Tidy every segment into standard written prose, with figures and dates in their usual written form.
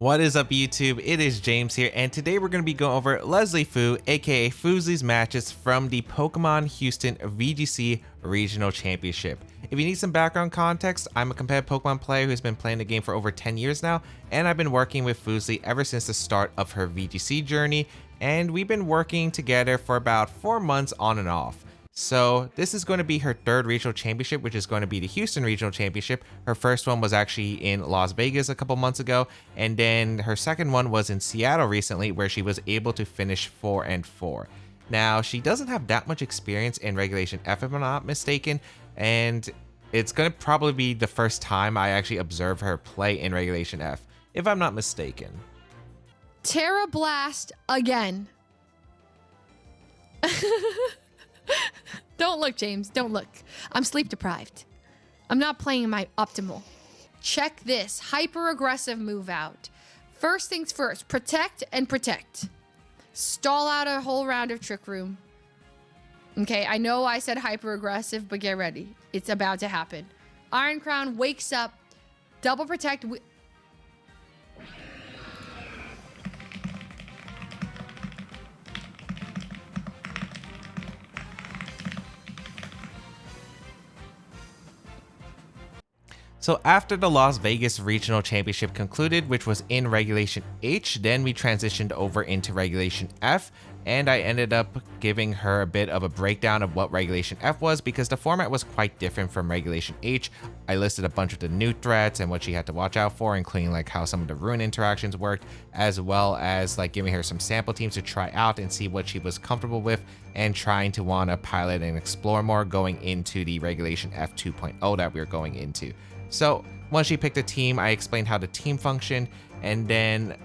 What is up, YouTube? It is James here, and today we're going to be going over Leslie Fu, aka Fuslie's matches from the Pokemon Houston VGC Regional Championship. If you need some background context, I'm a competitive Pokemon player who's been playing the game for over 10 years now, and I've been working with Fuslie ever since the start of her VGC journey, and we've been working together for about 4 months on and off. So this is going to be her third regional championship, which is going to be the Houston Regional Championship. Her first one was actually in Las Vegas a couple months ago, and then her second one was in Seattle recently, where she was able to finish 4-4. Now, she doesn't have that much experience in Regulation F, if I'm not mistaken, and it's going to probably be the first time I actually observe her play in Regulation F, if I'm not mistaken. Terra Blast again. Don't look, James. Don't look. I'm sleep deprived. I'm not playing my optimal. Check this. Hyper-aggressive move out. First things first. Protect and protect. Stall out a whole round of Trick Room. Okay, I know I said hyper-aggressive, but get ready. It's about to happen. Iron Crown wakes up. Double protect. So after the Las Vegas Regional Championship concluded, which was in Regulation H, then we transitioned over into Regulation F, and I ended up giving her a bit of a breakdown of what Regulation F was because the format was quite different from Regulation H. I listed a bunch of the new threats and what she had to watch out for, including like how some of the rune interactions worked, as well as like giving her some sample teams to try out and see what she was comfortable with and trying to want to pilot and explore more going into the Regulation F 2.0 that we were going into. So once she picked a team, I explained how the team functioned, and then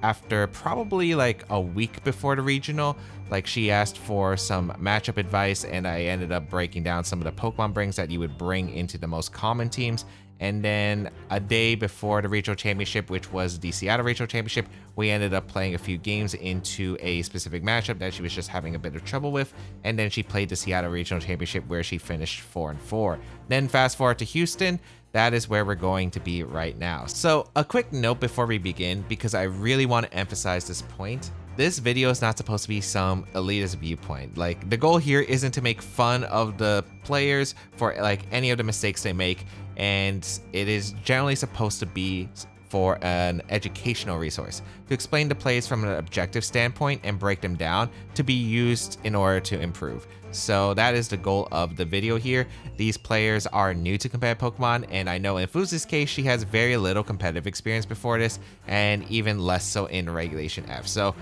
after probably like a week before the regional, like she asked for some matchup advice, and I ended up breaking down some of the Pokemon brings that you would bring into the most common teams. And then a day before the regional championship, which was the Seattle regional championship, we ended up playing a few games into a specific matchup that she was just having a bit of trouble with. And then she played the Seattle regional championship where she finished 4-4. Then fast forward to Houston. That is where we're going to be right now. So a quick note before we begin, because I really want to emphasize this point. This video is not supposed to be some elitist viewpoint. Like, the goal here isn't to make fun of the players for like any of the mistakes they make, and it is generally supposed to be for an educational resource to explain the plays from an objective standpoint and break them down to be used in order to improve. So that is the goal of the video here. These players are new to competitive Pokemon, and I know in Fuslie's case, she has very little competitive experience before this, and even less so in Regulation F. So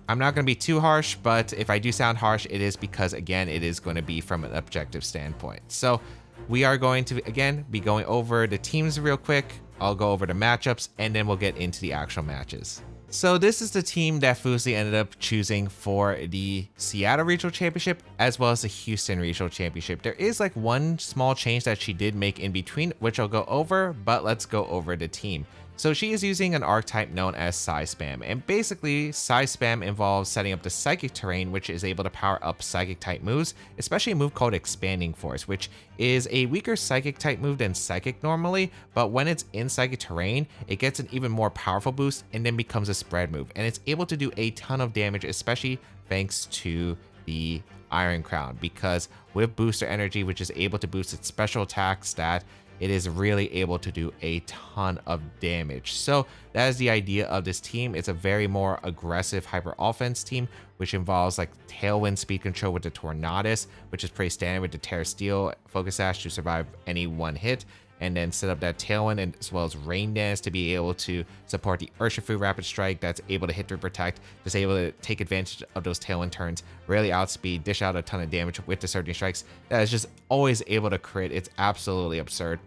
I'm not going to be too harsh, but if I do sound harsh, it is because, again, it is going to be from an objective standpoint. So we are going to, again, be going over the teams real quick. I'll go over the matchups, and then we'll get into the actual matches. So this is the team that Fuslie ended up choosing for the Seattle Regional Championship as well as the Houston Regional Championship. There is like one small change that she did make in between, which I'll go over, but let's go over the team. So she is using an archetype known as Psy Spam, and basically Psy Spam involves setting up the Psychic Terrain, which is able to power up Psychic type moves, especially a move called Expanding Force, which is a weaker Psychic type move than Psychic normally, but when it's in Psychic Terrain, it gets an even more powerful boost and then becomes a spread move, and it's able to do a ton of damage, especially thanks to the Iron Crown, because with Booster Energy, which is able to boost its special attack stat, it is really able to do a ton of damage. So that is the idea of this team. It's a very more aggressive hyper offense team, which involves like Tailwind speed control with the Tornadus, which is pretty standard with the Terra Steel Focus Sash to survive any one hit, and then set up that Tailwind and as well as Rain Dance to be able to support the Urshifu Rapid Strike that's able to hit through Protect, just able to take advantage of those Tailwind turns, really outspeed, dish out a ton of damage with the Surging Strikes. That is just always able to crit. It's absolutely absurd.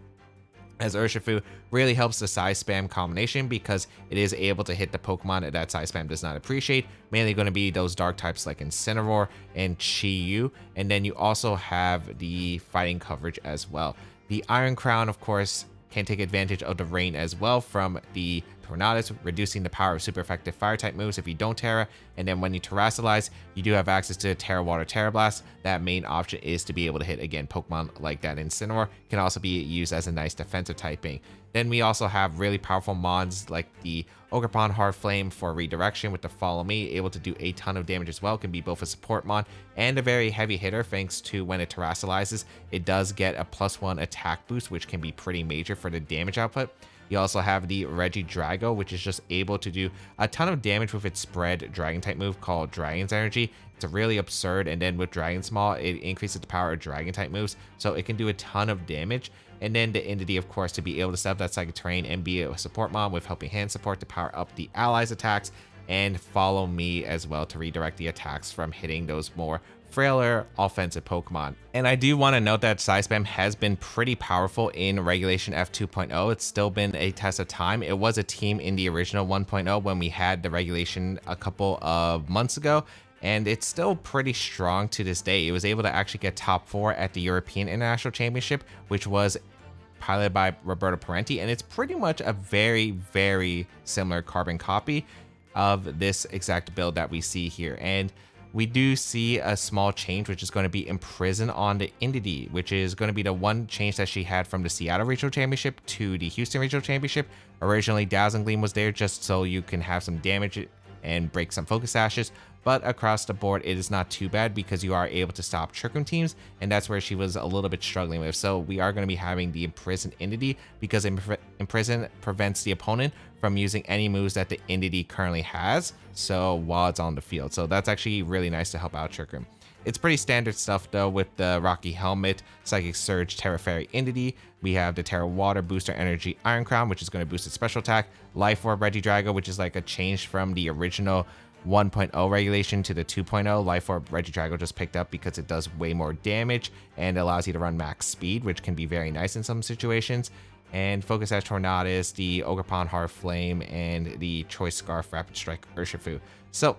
As Urshifu really helps the Psy Spam combination because it is able to hit the Pokemon that Psy Spam does not appreciate, mainly going to be those dark types like Incineroar and Chi-Yu, and then you also have the fighting coverage as well. The Iron Crown, of course, can take advantage of the rain as well from the Tornadus, reducing the power of super effective fire type moves if you don't Terra. And then when you Terrasilize, you do have access to Terra Water, Terra Blast. That main option is to be able to hit, again, Pokemon like that Incineroar. Can also be used as a nice defensive typing. Then we also have really powerful mons like the Ogerpon Hard Flame for redirection with the Follow Me, able to do a ton of damage as well. Can be both a support mon and a very heavy hitter, thanks to when it Terrasilizes, it does get a +1 attack boost, which can be pretty major for the damage output. You also have the Regidrago, which is just able to do a ton of damage with its spread dragon type move called Dragon's Energy. It's really absurd, and then with Dragon's Maw, it increases the power of dragon type moves, so it can do a ton of damage. And then the Entity, of course, to be able to set up that Psychic Terrain and be a support mon with Helping Hand support to power up the allies' attacks, and Follow Me as well to redirect the attacks from hitting those more frailer offensive Pokemon. And I do want to note that Psy Spam has been pretty powerful in Regulation F 2.0. It's still been a test of time. It was a team in the original 1.0 when we had the regulation a couple of months ago, and it's still pretty strong to this day. It was able to actually get top 4 at the European International Championship, which was piloted by Roberto Parenti, and it's pretty much a very, very similar carbon copy of this exact build that we see here. And we do see a small change, which is going to be Imprison on the Entity, which is going to be the one change that she had from the Seattle Regional Championship to the Houston Regional Championship. Originally, Dazzling Gleam was there just so you can have some damage and break some focus ashes, but across the board it is not too bad because you are able to stop Trick Room teams, and that's where she was a little bit struggling with. So we are going to be having the Imprison Entity because Imprison prevents the opponent from using any moves that the Entity currently has, so while it's on the field. So that's actually really nice to help out Trick Room. It's pretty standard stuff though with the Rocky Helmet, Psychic Surge, Terra Fairy Entity. We have the Terra Water Booster Energy Iron Crown, which is going to boost its special attack. Life Orb Regidrago, which is like a change from the original 1.0 regulation to the 2.0. Life Orb Regidrago just picked up because it does way more damage and allows you to run max speed, which can be very nice in some situations. And Focus Sash Tornadus, the Ogerpon Hard Flame, and the Choice Scarf Rapid Strike Urshifu. So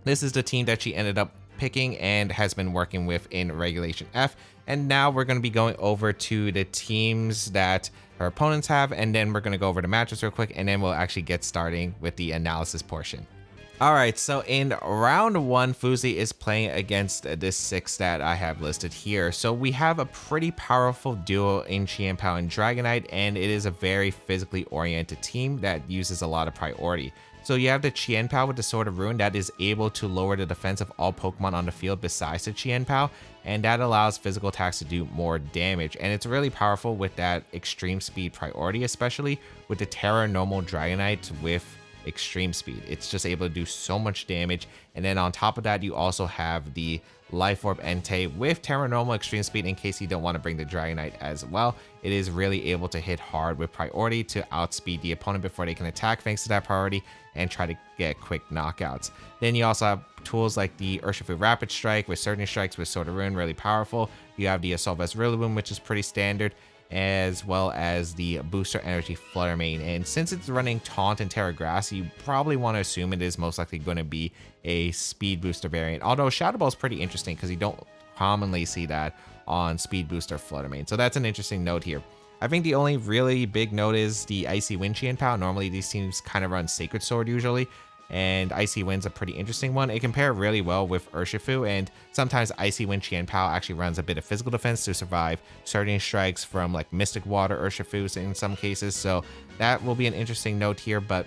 this is the team that she ended up picking and has been working with in Regulation F. And now we're going to be going over to the teams that her opponents have, and then we're going to go over the matchups real quick, and then we'll actually get starting with the analysis portion. All right, so in round 1, Fuslie is playing against this 6 that I have listed here. So we have a pretty powerful duo in Chien-Pao and Dragonite, and it is a very physically oriented team that uses a lot of priority. So you have the Chien-Pao with the Sword of Ruin that is able to lower the defense of all Pokemon on the field besides the Chien-Pao, and that allows physical attacks to do more damage. And it's really powerful with that extreme speed priority, especially with the Terra Normal Dragonite with extreme speed. It's just able to do so much damage. And then on top of that, you also have the Life Orb Entei with Terra Normal Extreme Speed in case you don't want to bring the Dragonite as well. It is really able to hit hard with priority to outspeed the opponent before they can attack thanks to that priority and try to get quick knockouts. Then you also have tools like the Urshifu Rapid Strike with Surging Strikes with Sword of Ruin, really powerful. You have the Assault Vest Rillaboom, which is pretty standard, as well as the Booster Energy Flutter Mane. And since it's running Taunt and Terra Grass, you probably want to assume it is most likely going to be a Speed Booster variant. Although Shadow Ball is pretty interesting because you don't commonly see that on Speed Booster Flutter Mane. So that's an interesting note here. I think the only really big note is the Icy Wind Chien-Pao. Normally these teams kind of run Sacred Sword usually, and Icy Wind's a pretty interesting one. It can pair really well with Urshifu, and sometimes Icy Wind Chien-Pao actually runs a bit of physical defense to survive Surging Strikes from like Mystic Water Urshifu in some cases, so that will be an interesting note here. But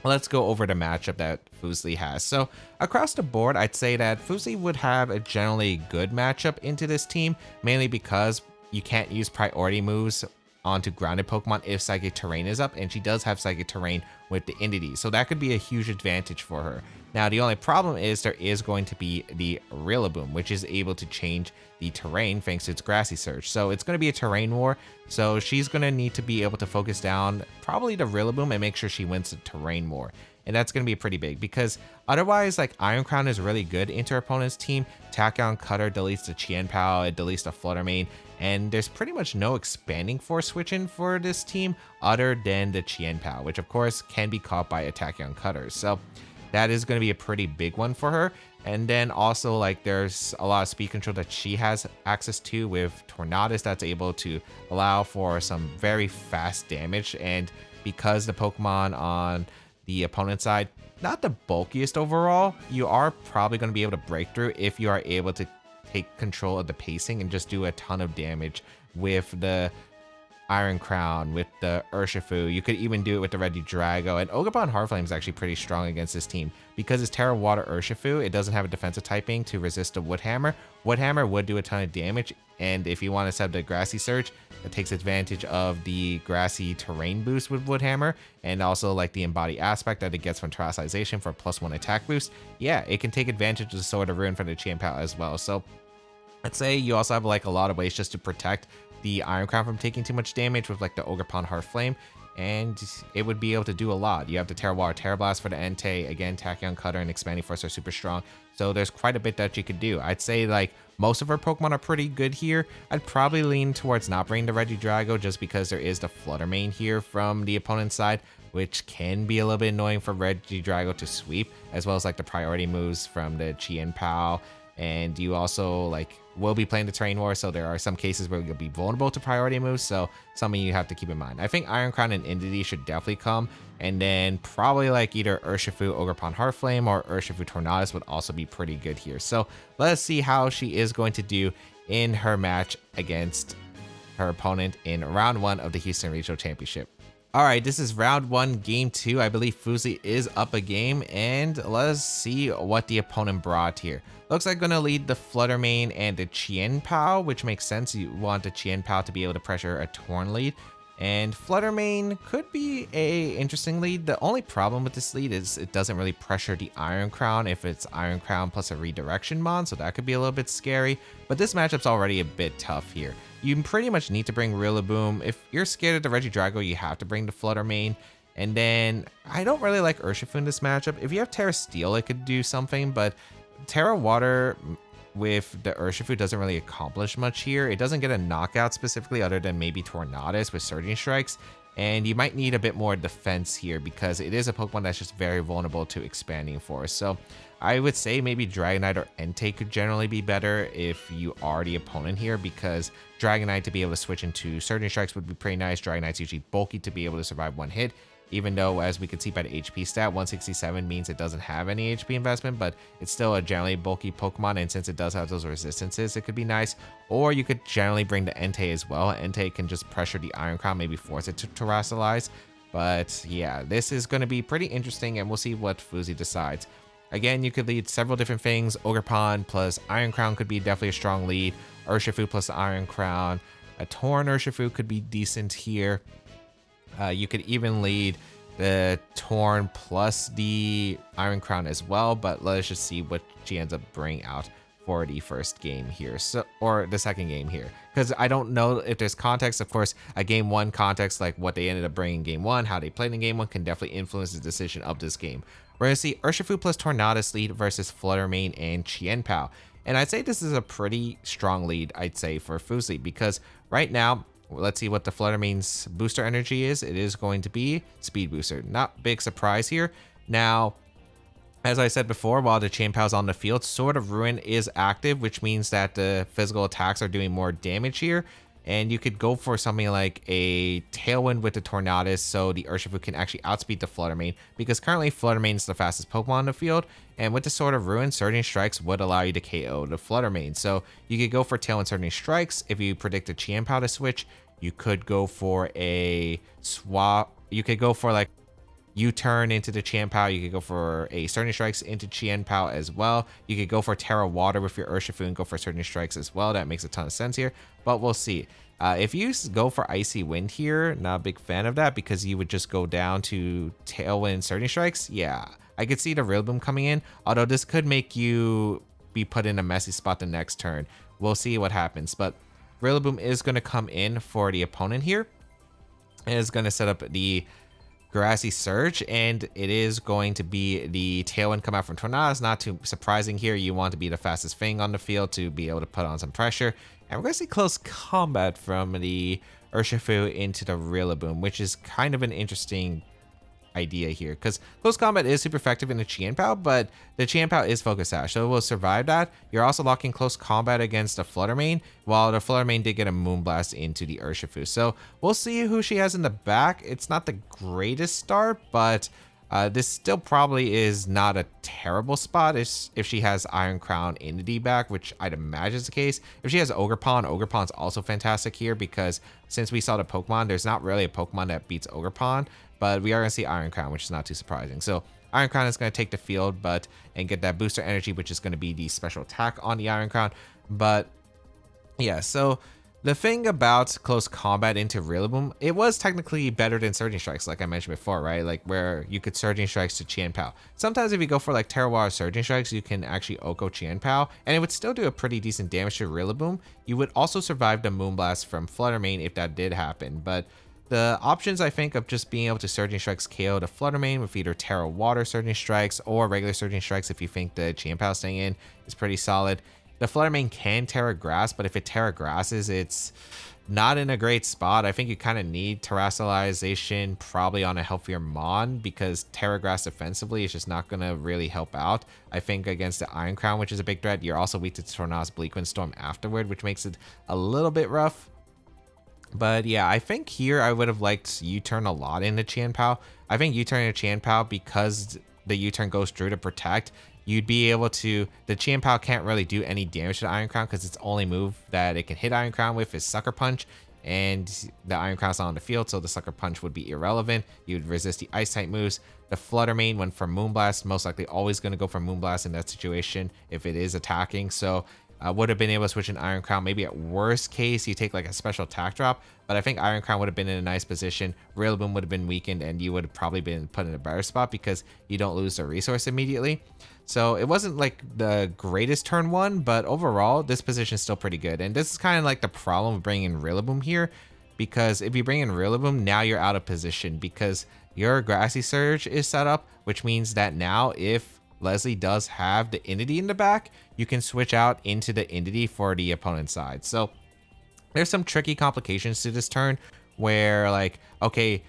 let's go over the matchup that Fuslie has. So across the board, I'd say that Fuslie would have a generally good matchup into this team, mainly because you can't use priority moves onto grounded Pokemon if Psychic Terrain is up, and she does have Psychic Terrain with the Entity, so that could be a huge advantage for her. Now the only problem is there is going to be the Rillaboom, which is able to change the terrain thanks to its Grassy Surge, so it's going to be a terrain war. So she's going to need to be able to focus down probably the Rillaboom and make sure she wins the terrain war. And that's going to be pretty big because otherwise, like, Iron Crown is really good into her opponent's team. Tachyon Cutter deletes the Chien-Pao, it deletes the Flutter Mane, and there's pretty much no expanding force switching for this team other than the Chien-Pao, which of course can be caught by a Tachyon Cutter. So that is going to be a pretty big one for her. And then also, like, there's a lot of speed control that she has access to with Tornadus that's able to allow for some very fast damage. And because the Pokemon on the opponent side, not the bulkiest overall, you are probably going to be able to break through if you are able to take control of the pacing and just do a ton of damage with the Iron Crown, with the Urshifu. You could even do it with the Regidrago, and Ogerpon Heartflame is actually pretty strong against this team because it's Terra Water Urshifu. It doesn't have a defensive typing to resist a Wood Hammer. Wood Hammer would do a ton of damage, and if you want to set up the Grassy Surge, it takes advantage of the grassy terrain boost with Wood Hammer, and also like the embodied aspect that it gets from Terastallization for +1 attack boost. Yeah, it can take advantage of the Sword of Ruin for the Chien-Pao as well. So I'd say you also have like a lot of ways just to protect the Iron Crown from taking too much damage with like the Ogerpon Heartflame, and it would be able to do a lot. You have the Terra Water Terra Blast for the Entei. Again, Tachyon Cutter and Expanding Force are super strong, so there's quite a bit that you could do. I'd say like most of our Pokemon are pretty good here. I'd probably lean towards not bringing the Regidrago just because there is the Flutter Mane here from the opponent's side, which can be a little bit annoying for Regidrago to sweep, as well as like the priority moves from the Chien-Pao. And you also like will be playing the Terrain War, so there are some cases where you'll be vulnerable to priority moves, so something you have to keep in mind. I think Iron Crown and Entity should definitely come, and then probably like either Urshifu Ogerpon Heartflame or Urshifu Tornadus would also be pretty good here. So let's see how she is going to do in her match against her opponent in round 1 of the Houston Regional Championship. All right, this is round 1, game 2. I believe Fuslie is up a game, and let's see what the opponent brought here. Looks like gonna lead the Flutter Mane and the Chien-Pao, which makes sense. You want the Chien-Pao to be able to pressure a Torn lead, and Flutter Mane could be a interesting lead. The only problem with this lead is it doesn't really pressure the Iron Crown if it's Iron Crown plus a Redirection Mon, so that could be a little bit scary. But this matchup's already a bit tough here. You pretty much need to bring Rillaboom. If you're scared of the Regidrago, you have to bring the Flutter Mane. And then I don't really like Urshifu in this matchup. If you have Terra Steel, it could do something, but Terra Water with the Urshifu doesn't really accomplish much here. It doesn't get a knockout specifically other than maybe Tornadus with Surging Strikes. And you might need a bit more defense here because it is a Pokemon that's just very vulnerable to Expanding Force. So I would say maybe Dragonite or Entei could generally be better if you are the opponent here, because Dragonite to be able to switch into Surging Strikes would be pretty nice. Dragonite's usually bulky to be able to survive one hit, even though, as we can see by the HP stat, 167 means it doesn't have any HP investment, but it's still a generally bulky Pokemon, and since it does have those resistances, it could be nice. Or you could generally bring the Entei as well. Entei can just pressure the Iron Crown, maybe force it to Terastallize. But yeah, this is going to be pretty interesting, and we'll see what Fuslie decides. Again, you could lead several different things. Ogerpon plus Iron Crown could be definitely a strong lead. Urshifu plus Iron Crown. A Torn Urshifu could be decent here. You could even lead the Torn plus the Iron Crown as well, but let's just see what she ends up bringing out for the first game here, or the second game here, because I don't know if there's context. Of course, a game 1 context, like what they ended up bringing in game 1, how they played in game 1, can definitely influence the decision of this game. We're going to see Urshifu plus Tornadus lead versus Flutter Mane and Chien-Pao, and I'd say this is a pretty strong lead, I'd say, for Fuslie, because right now, let's see what the Flutter Mane's booster energy is. It is going to be Speed Booster. Not big surprise here. Now, as I said before, while the Chien-Pao's on the field, Sword of Ruin is active, which means that the physical attacks are doing more damage here. And you could go for something like a Tailwind with the Tornadus, so the Urshifu can actually outspeed the Flutter Mane, because currently Flutter Mane is the fastest Pokemon on the field, and with the Sword of Ruin, Surging Strikes would allow you to KO the Flutter Mane. So you could go for Tailwind Surging Strikes. If you predict a Chien-Pao to switch, you could go for a swap. You could go for like U-turn into the Chien-Pao. You could go for a Surging Strikes into Chien-Pao as well. You could go for Terra Water with your Urshifu and go for Surging Strikes as well. That makes a ton of sense here, but we'll see. If you go for Icy Wind here, not a big fan of that, because you would just go down to Tailwind Surging Strikes. Yeah, I could see the Rillaboom coming in, although this could make you be put in a messy spot the next turn. We'll see what happens, but Rillaboom is going to come in for the opponent here. It is going to set up the Grassy Surge, and it is going to be the Tailwind come out from Tornadus. Not too surprising here. You want to be the fastest thing on the field to be able to put on some pressure. And we're going to see close combat from the Urshifu into the Rillaboom, which is kind of an interesting idea here, because close combat is super effective in the Qianpao, but the Qianpao is focus sash, so it will survive that. You're also locking close combat against a Flutter Mane, while the Flutter Mane did get a Moonblast into the Urshifu. So we'll see who she has in the back. It's not the greatest start, but this still probably is not a terrible spot if she has Iron Crown in the D back, which I'd imagine is the case. If she has Ogerpon's also fantastic here, because since we saw the Pokemon, there's not really a Pokemon that beats Ogerpon, but we are going to see Iron Crown, which is not too surprising. So Iron Crown is going to take the field and get that booster energy, which is going to be the special attack on the Iron Crown. But yeah, so the thing about close combat into Rillaboom, it was technically better than Surging Strikes, like I mentioned before, right? Like where you could Surging Strikes to Qianpao. Sometimes if you go for like Terra Water Surging Strikes, you can actually Oko Qianpao, and it would still do a pretty decent damage to Rillaboom. You would also survive the Moonblast from Flutter Mane if that did happen, but the options, I think, of just being able to Surging Strikes KO the Flutter Mane with either Terra Water Surging Strikes or regular Surging Strikes if you think the Qianpao staying in is pretty solid. The Flutter Mane can Terra Grass, but if it Terra Grasses, it's not in a great spot. I think you kind of need Terrestrialization probably on a healthier Mon, because Terra Grass defensively is just not going to really help out. I think against the Iron Crown, which is a big threat, you're also weak to Tornadus Bleak Wind Storm afterward, which makes it a little bit rough. But yeah, I think here I would have liked U-turn a lot in the Qianpao. I think U-turn in the Qianpao, because the U-turn goes through to protect, you'd be able to, the Qianpao can't really do any damage to the Iron Crown, because its only move that it can hit Iron Crown with is Sucker Punch, and the Iron Crown's not on the field, so the Sucker Punch would be irrelevant. You'd resist the Ice type moves. The Flutter Mane went for Moonblast, most likely always going to go for Moonblast in that situation if it is attacking, so would have been able to switch an Iron Crown. Maybe at worst case, you take like a special attack drop, but I think Iron Crown would have been in a nice position. Rillaboom would have been weakened, and you would have probably been put in a better spot because you don't lose the resource immediately. So it wasn't like the greatest turn one, but overall, this position is still pretty good. And this is kind of like the problem of bringing in Rillaboom here, because if you bring in Rillaboom, now you're out of position because your Grassy Surge is set up, which means that now if Leslie does have the Entity in the back, you can switch out into the Entity for the opponent's side. So there's some tricky complications to this turn where, like, okay,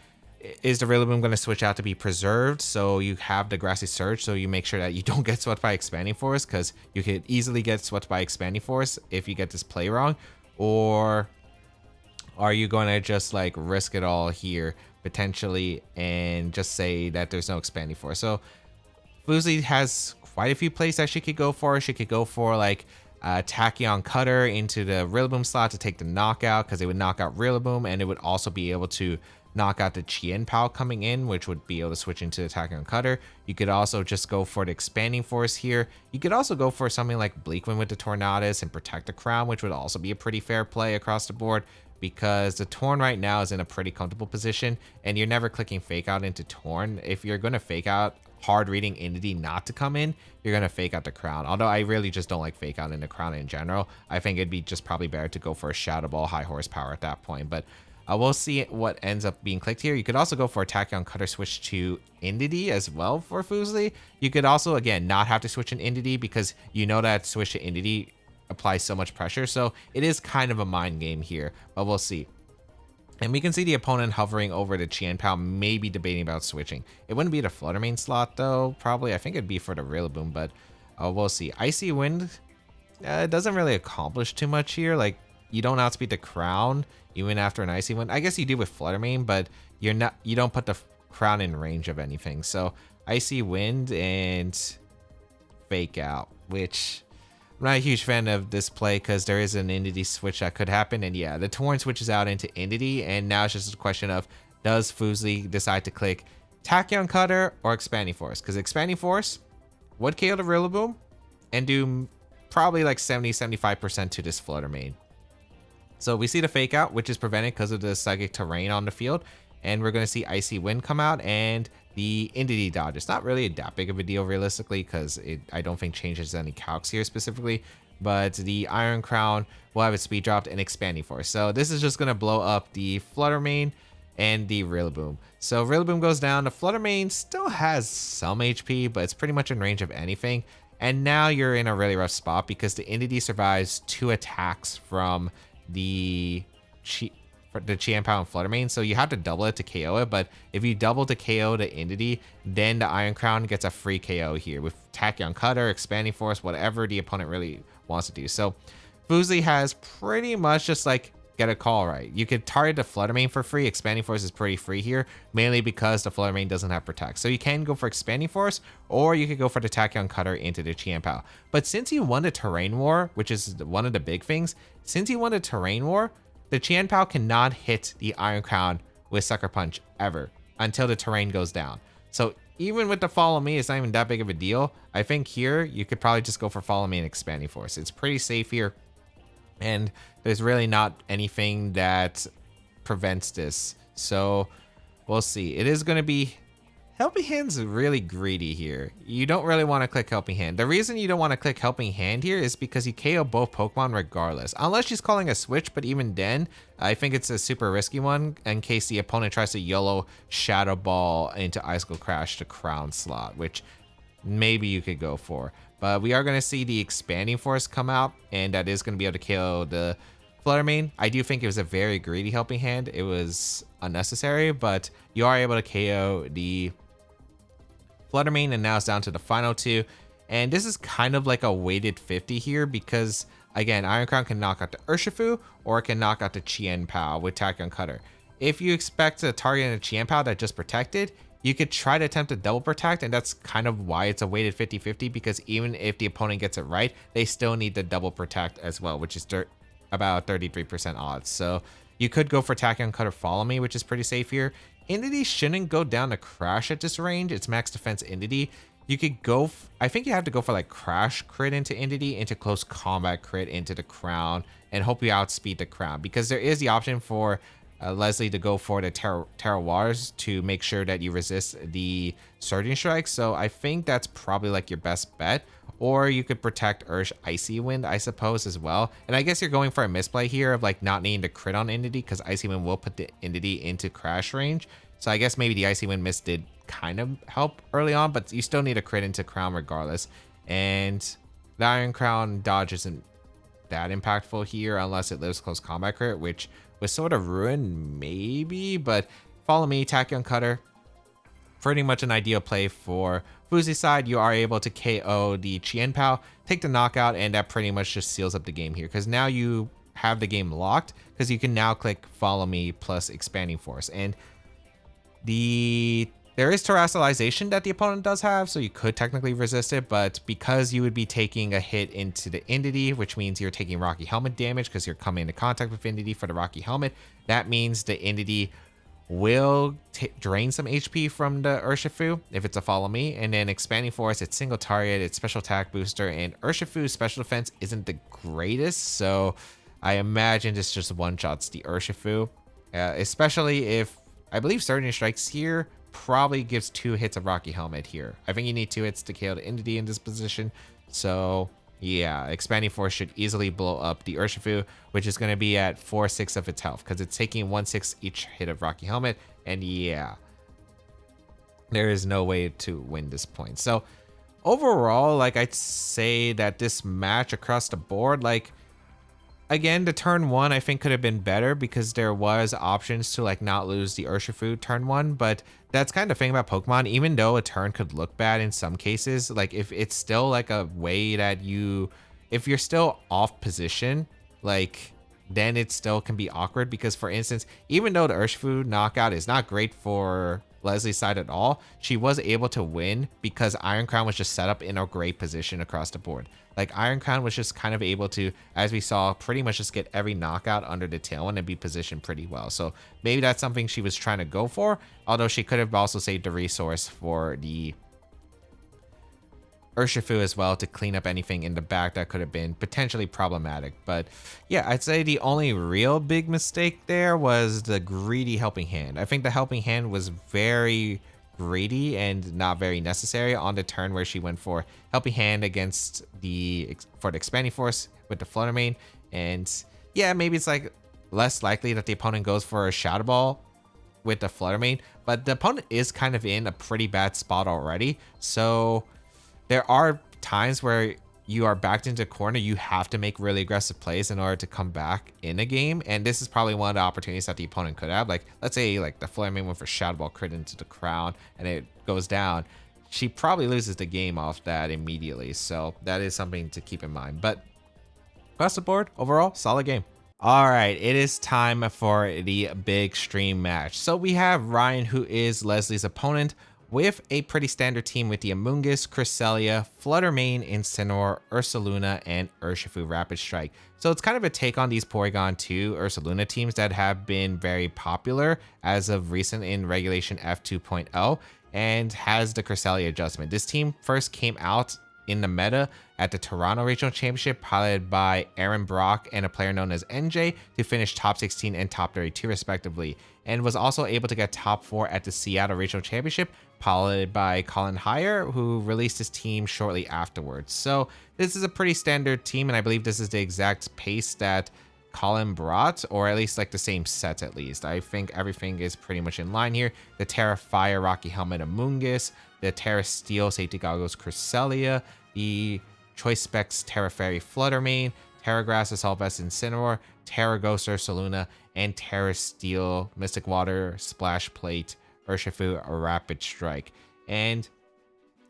is the Rillaboom going to switch out to be preserved so you have the Grassy Surge, so you make sure that you don't get swept by Expanding Force, because you could easily get swept by Expanding Force if you get this play wrong? Or are you going to just like risk it all here potentially and just say that there's no Expanding Force? So Fuslie has quite a few plays that she could go for. She could go for like Tachyon Cutter into the Rillaboom slot to take the knockout, because it would knock out Rillaboom, and it would also be able to knock out the Qianpao coming in, which would be able to switch into the Tachyon Cutter. You could also just go for the Expanding Force here. You could also go for something like Bleak Wind with the Tornadus and protect the Crown, which would also be a pretty fair play across the board, because the Torn right now is in a pretty comfortable position, and you're never clicking Fake Out into Torn. If you're going to Fake Out hard reading Entity not to come in, you're going to Fake Out the Crown. Although I really just don't like Fake Out in the Crown in general. I think it'd be just probably better to go for a Shadow Ball high horsepower at that point. But we'll see what ends up being clicked here. You could also go for a Tachyon Cutter switch to Entity as well for Fuslie. You could also, again, not have to switch an Entity, because you know that switch to Entity applies so much pressure. So it is kind of a mind game here, but we'll see. And we can see the opponent hovering over the Qianpao, maybe debating about switching. It wouldn't be the Flutter Mane slot though, probably. I think it'd be for the Rillaboom, but we'll see. Icy Wind doesn't really accomplish too much here. Like, you don't outspeed the Crown even after an Icy Wind. I guess you do with Flutter Mane, but you don't put the Crown in range of anything. So Icy Wind and Fake Out, which I'm not a huge fan of this play, because there is an Entity switch that could happen. And yeah, the Torn switches out into Entity, and now it's just a question of, does Fuslie decide to click Tachyon Cutter or Expanding Force? Because Expanding Force would KO the Rillaboom and do probably like 70-75% to this Flutter Mane. So we see the Fake Out, which is prevented because of the Psychic Terrain on the field, and we're going to see Icy Wind come out and the Entity dodge. It's not really that big of a deal realistically, because I don't think changes any calcs here specifically, but the Iron Crown will have its speed dropped and Expanding Force. So this is just going to blow up the Flutter Mane and the Rillaboom. So Rillaboom goes down. The Flutter Mane still has some HP, but it's pretty much in range of anything. And now you're in a really rough spot, because the Entity survives 2 attacks from the for the Chien-Pao and Flutter Mane, so you have to double it to KO it. But if you double to KO the Entity, then the Iron Crown gets a free KO here with Tachyon Cutter, Expanding Force, whatever the opponent really wants to do. So Fuslie has pretty much just like get a call right. You could target the Flutter Mane for free. Expanding Force is pretty free here, mainly because the Flutter Mane doesn't have Protect. So you can go for Expanding Force, or you could go for the Tachyon Cutter into the Chien-Pao. But since you won the Terrain War, which is one of the big things, since you won the Terrain War, the Chien-Pao cannot hit the Iron Crown with Sucker Punch ever until the terrain goes down. So even with the Follow Me, it's not even that big of a deal. I think here you could probably just go for Follow Me and Expanding Force. It's pretty safe here, and there's really not anything that prevents this. So we'll see. It is going to be Helping Hand's really greedy here. You don't really want to click Helping Hand. The reason you don't want to click Helping Hand here is because you KO both Pokemon regardless. Unless she's calling a switch, but even then, I think it's a super risky one in case the opponent tries to YOLO Shadow Ball into Icicle Crash to Crown slot, which maybe you could go for. But we are going to see the Expanding Force come out, and that is going to be able to KO the Flutter Mane. I do think it was a very greedy Helping Hand. It was unnecessary, but you are able to KO the Flutter Mane, and now it's down to the final two. And this is kind of like a weighted 50 here because, again, Iron Crown can knock out the Urshifu or it can knock out the Chien-Pao with Tachyon Cutter. If you expect to target a Chien-Pao that just protected, you could try to attempt to double protect, and that's kind of why it's a weighted 50-50, because even if the opponent gets it right, they still need to double protect as well, which is about 33% odds. So you could go for Tachyon Cutter Follow Me, which is pretty safe here. Entity shouldn't go down to Crash at this range. It's max defense Entity. You could go, I think you have to go for like Crash crit into Entity, into Close Combat crit into the Crown, and hope you outspeed the Crown, because there is the option for Leslie to go for the Terra Waters to make sure that you resist the Surging Strike. So I think that's probably like your best bet. Or you could protect Ursh Icy Wind, I suppose, as well. And I guess you're going for a misplay here of like not needing to crit on Entity, because Icy Wind will put the Entity into Crash range. So I guess maybe the Icy Wind miss did kind of help early on, but you still need a crit into Crown regardless. And the Iron Crown dodge isn't that impactful here unless it lives Close Combat crit, which was sort of ruined maybe. But Follow Me, Tachyon Cutter, pretty much an ideal play for Fuslie's side. You are able to KO the Chien-Pao, take the knockout, and that pretty much just seals up the game here, because now you have the game locked, because you can now click Follow Me plus Expanding Force. And there is terrestrialization that the opponent does have, so you could technically resist it, but because you would be taking a hit into the Entity, which means you're taking Rocky Helmet damage because you're coming into contact with Entity for the Rocky Helmet, that means the Entity will drain some HP from the Urshifu if it's a Follow Me. And then Expanding Force, it's single target, it's special attack booster, and Urshifu's special defense isn't the greatest, so I imagine this just one-shots the Urshifu, especially if, I believe Surging Strikes here probably gives 2 hits of Rocky Helmet here. I think you need 2 hits to KO the Entity in this position. So yeah, Expanding Force should easily blow up the Urshifu, which is going to be at 4/6 of its health, because it's taking 1/6 each hit of Rocky Helmet. And yeah, there is no way to win this point. So overall, like, I'd say that this match across the board, like, again, the turn 1 I think could have been better because there was options to like not lose the Urshifu turn 1, but that's kind of the thing about Pokemon. Even though a turn could look bad in some cases, like if it's still like a way that if you're still off position, like then it still can be awkward, because for instance, even though the Urshifu knockout is not great for Leslie's side at all, she was able to win because Iron Crown was just set up in a great position across the board. Like Iron Crown was just kind of able to, as we saw, pretty much just get every knockout under the tailwind and be positioned pretty well. So maybe that's something she was trying to go for, although she could have also saved the resource for the Urshifu as well to clean up anything in the back that could have been potentially problematic. But yeah, I'd say the only real big mistake there was the greedy Helping Hand. I think the Helping Hand was very greedy and not very necessary on the turn where she went for Helping Hand against for the Expanding Force with the Flutter Mane. And yeah, maybe it's like less likely that the opponent goes for a Shadow Ball with the Flutter Mane, but the opponent is kind of in a pretty bad spot already. So there are times where you are backed into a corner, you have to make really aggressive plays in order to come back in a game. And this is probably one of the opportunities that the opponent could have. Like, let's say like the Flare main went for Shadow Ball crit into the crown and it goes down. She probably loses the game off that immediately. So that is something to keep in mind. But across the board, overall, solid game. All right, it is time for the big stream match. So we have Ryan, who is Leslie's opponent, with a pretty standard team with the Amoonguss, Cresselia, Flutter Mane, Incineroar, Ursaluna, and Urshifu Rapid Strike. So it's kind of a take on these Porygon 2 Ursaluna teams that have been very popular as of recent in Regulation F 2.0 and has the Cresselia adjustment. This team first came out in the meta at the Toronto Regional Championship, piloted by Aaron Brock and a player known as NJ, to finish top 16 and top 32 respectively, and was also able to get top 4 at the Seattle Regional Championship, piloted by Colin Heyer, who released his team shortly afterwards. So this is a pretty standard team, and I believe this is the exact pace that Colin brought, or at least like the same sets at least. I think everything is pretty much in line here. The Terra Fire Rocky Helmet Amoonguss, the Terra Steel Safety Goggles Cresselia, the Choice Specs Terra Fairy Flutter Mane, Terra Grass Assault Vest Incineroar, Terra Ghost Ursaluna, and Terra Steel Mystic Water Splash Plate Urshifu Rapid Strike. And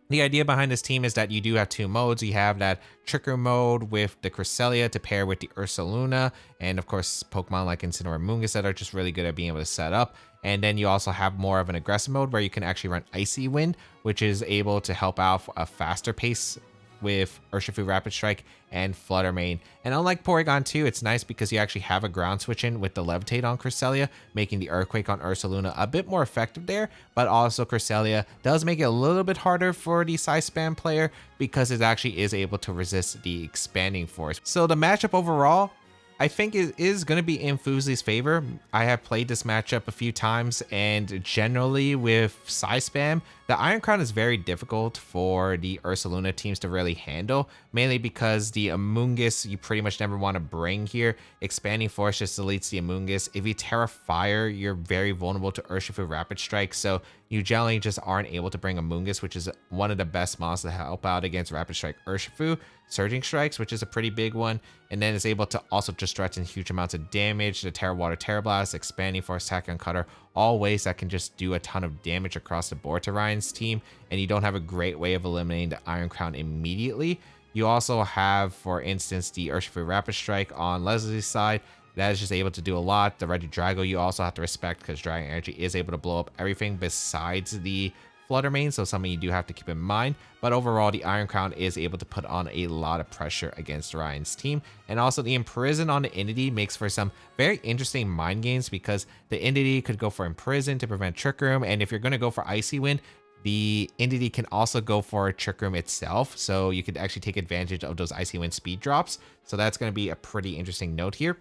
the idea behind this team is that you do have two modes. You have that Tricker mode with the Cresselia to pair with the Ursaluna, and of course Pokemon like Incineroar and Amoonguss that are just really good at being able to set up. And then you also have more of an aggressive mode where you can actually run Icy Wind, which is able to help out a faster pace with Urshifu Rapid Strike and Flutter Mane. And unlike Porygon 2, it's nice because you actually have a ground switch in with the Levitate on Cresselia, making the Earthquake on Ursaluna a bit more effective there, but also Cresselia does make it a little bit harder for the Psy Spam player because it actually is able to resist the Expanding Force. So the matchup overall, I think it is going to be in Fuslie's favor. I have played this matchup a few times, and generally with Psy Spam, the Iron Crown is very difficult for the Ursaluna teams to really handle, mainly because the Amoonguss you pretty much never want to bring here. Expanding Force just deletes the Amoonguss. If you Terra Fire, you're very vulnerable to Urshifu Rapid Strike, so you generally just aren't able to bring Amoonguss, which is one of the best models to help out against Rapid Strike Urshifu. Surging Strikes, which is a pretty big one, and then is able to also just threaten huge amounts of damage. The Terra Water Terra Blast, Expanding Force, Tackle Cutter, all ways that can just do a ton of damage across the board to Ryan's team, and you don't have a great way of eliminating the Iron Crown immediately. You also have, for instance, the Urshifu Rapid Strike on Leslie's side. That is just able to do a lot. The Regidrago you also have to respect because Dragon Energy is able to blow up everything besides the Flutter Mane, so something you do have to keep in mind. But overall, the Iron Crown is able to put on a lot of pressure against Ryan's team. And also the Imprison on the Entity makes for some very interesting mind games because the Entity could go for Imprison to prevent Trick Room, and if you're going to go for Icy Wind, the Entity can also go for Trick Room itself, so you could actually take advantage of those Icy Wind speed drops. So that's going to be a pretty interesting note here.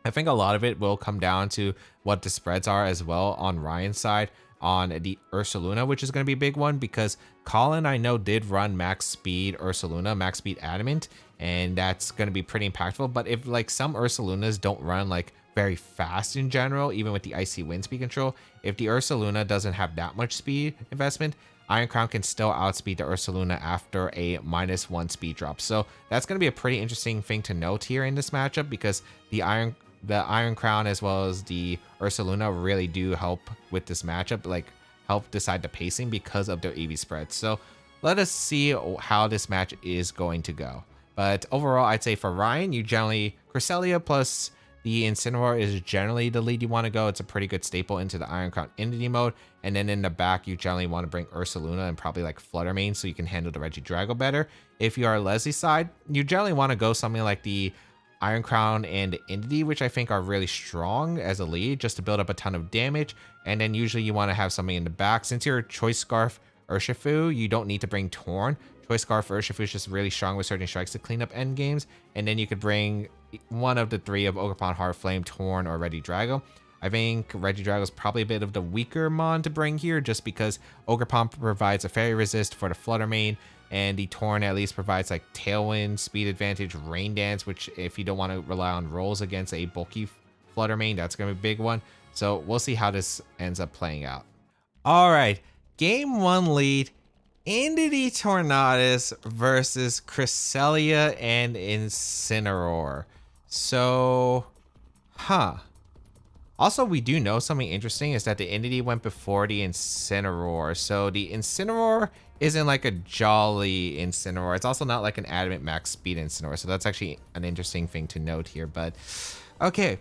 I think a lot of it will come down to what the spreads are as well on Ryan's side on the Ursaluna, which is going to be a big one because Colin, I know, did run max speed Ursaluna, max speed Adamant, and that's going to be pretty impactful. But if like some Ursalunas don't run like very fast in general, even with the Icy Wind speed control, if the Ursaluna doesn't have that much speed investment, Iron Crown can still outspeed the Ursaluna after a -1 speed drop. So that's going to be a pretty interesting thing to note here in this matchup because the Iron Crown as well as the Ursaluna really do help with this matchup, like help decide the pacing because of their EV spread. So let us see how this match is going to go. But overall, I'd say for Ryan, you generally Cresselia plus the Incineroar is generally the lead you want to go. It's a pretty good staple into the Iron Crown Entity mode. And then in the back, you generally want to bring Ursaluna and probably like Flutter Mane so you can handle the Regidrago better. If you are Leslie's side, you generally want to go something like the Iron Crown and Entity, which I think are really strong as a lead just to build up a ton of damage. And then usually you want to have something in the back. Since you're Choice Scarf Urshifu, you don't need to bring Torn. Choice Scarf Urshifu is just really strong with Surging Strikes to clean up end games. And then you could bring one of the three of Ogerpon, Heart Flame, Torn, or Regidrago. I think Regidrago is probably a bit of the weaker mon to bring here just because Ogerpon provides a Fairy Resist for the Flutter Mane, and the Torn at least provides like Tailwind, Speed Advantage, Rain Dance, which if you don't want to rely on rolls against a bulky Flutter Mane, that's going to be a big one. So we'll see how this ends up playing out. All right, game one lead Entity Tornadus versus Cresselia and Incineroar. So, Also, we do know something interesting is that the Entity went before the Incineroar. So the Incineroar isn't like a jolly Incineroar. It's also not like an Adamant Max Speed Incineroar. So that's actually an interesting thing to note here. But okay,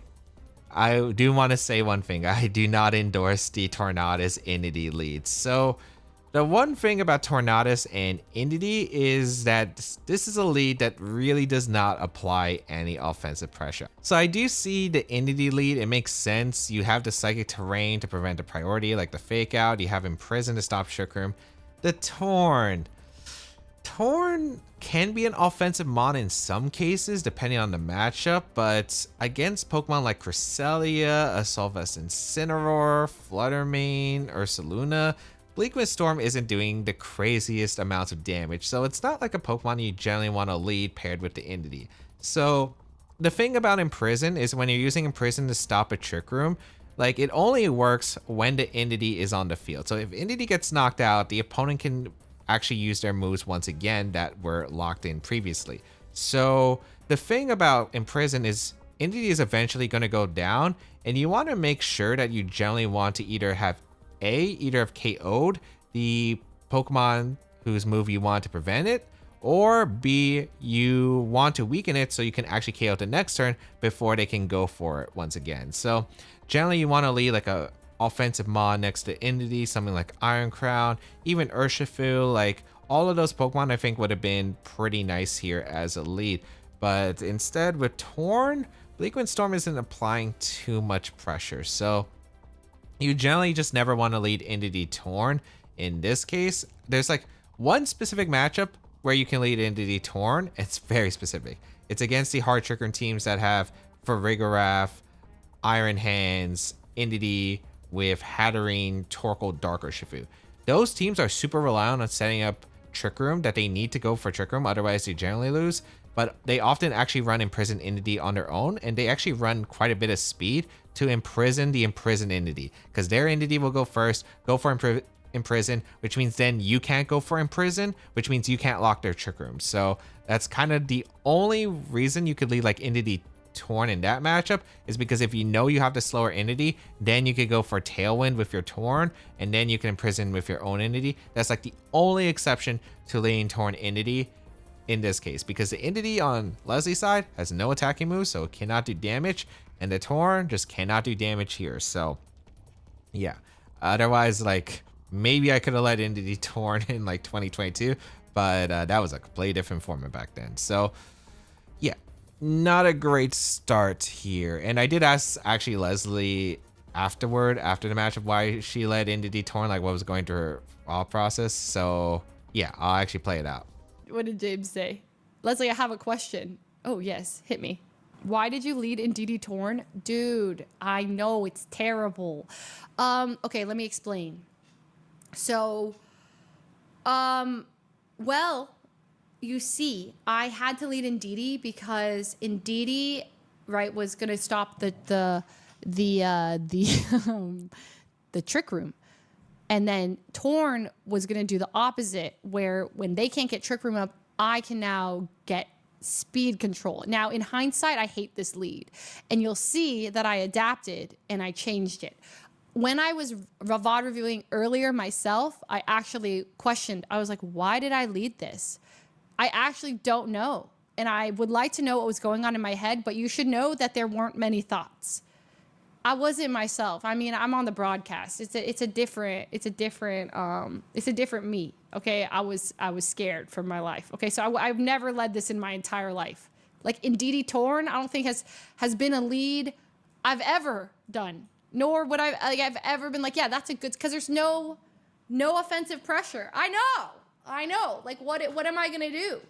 I do want to say one thing. I do not endorse the Tornadus Entity lead. So the one thing about Tornadus and Entity is that this is a lead that really does not apply any offensive pressure. So I do see the Entity lead. It makes sense. You have the Psychic Terrain to prevent a priority like the Fake Out. You have Imprison to stop Trick Room. The Torn can be an offensive mon in some cases, depending on the matchup, but against Pokemon like Cresselia, Assault Vest Incineroar, Fluttermane, Ursaluna, Bleakwind Storm isn't doing the craziest amounts of damage, so it's not like a Pokemon you generally want to lead paired with the Entity. So the thing about Imprison is when you're using Imprison to stop a Trick Room, like it only works when the Entity is on the field. So if Entity gets knocked out, the opponent can actually use their moves once again that were locked in previously. So the thing about Imprison is Entity is eventually going to go down, and you want to make sure that you generally want to either have KO'd the Pokemon whose move you want to prevent it, or B, you want to weaken it so you can actually KO it the next turn before they can go for it once again. So generally you want to lead like a offensive mon next to Entity, something like Iron Crown, even Urshifu, like all of those Pokemon I think would have been pretty nice here as a lead. But instead with Torn, Bleakwind Storm isn't applying too much pressure. So you generally just never want to lead Entity Torn. In this case, there's like one specific matchup where you can lead Entity Torn. It's very specific. It's against the hard Trick Room teams that have Farigiraf, Iron Hands, Entity with Hatterene, Torkoal, Dark Urshifu. Those teams are super reliant on setting up Trick Room that they need to go for Trick Room, otherwise they generally lose. But they often actually run Imprison Entity on their own, and they actually run quite a bit of speed to imprison the Imprison Entity, because their Entity will go first, go for Imprison, which means then you can't go for Imprison, which means you can't lock their Trick Room. So that's kind of the only reason you could lead like Entity Torn in that matchup, is because if you know you have the slower Entity, then you could go for Tailwind with your Torn, and then you can Imprison with your own Entity. That's like the only exception to leading Torn Entity in this case, because the Entity on Leslie's side has no attacking moves, so it cannot do damage, and the Torn just cannot do damage here. So yeah, otherwise, like maybe I could have let Entity Torn in like 2022, but that was a completely different format back then. So yeah, not a great start here. And I did ask actually Leslie after the matchup why she led Entity Torn, like what was going through her thought process. So yeah, I'll actually play it out. What did James say? Leslie, I have a question. Oh, yes. Hit me. Why did you lead Entity Torn? Dude, I know it's terrible. Okay, let me explain. So, well, you see, I had to lead Entity because Entity, right, was going to stop the Trick Room. And then Torn was going to do the opposite, where when they can't get Trick Room up, I can now get speed control. Now, in hindsight, I hate this lead. And you'll see that I adapted and I changed it. When I was VOD reviewing earlier myself, I actually questioned. I was like, why did I lead this? I actually don't know. And I would like to know what was going on in my head, but you should know that there weren't many thoughts. I wasn't myself. I mean, I'm on the broadcast. It's a different me. Okay, I was scared for my life. Okay, so I've never led this in my entire life. Like Entity Torn, I don't think has been a lead I've ever done. Nor would I've ever been like, yeah, that's a good, because there's no offensive pressure. I know. Like what am I gonna do?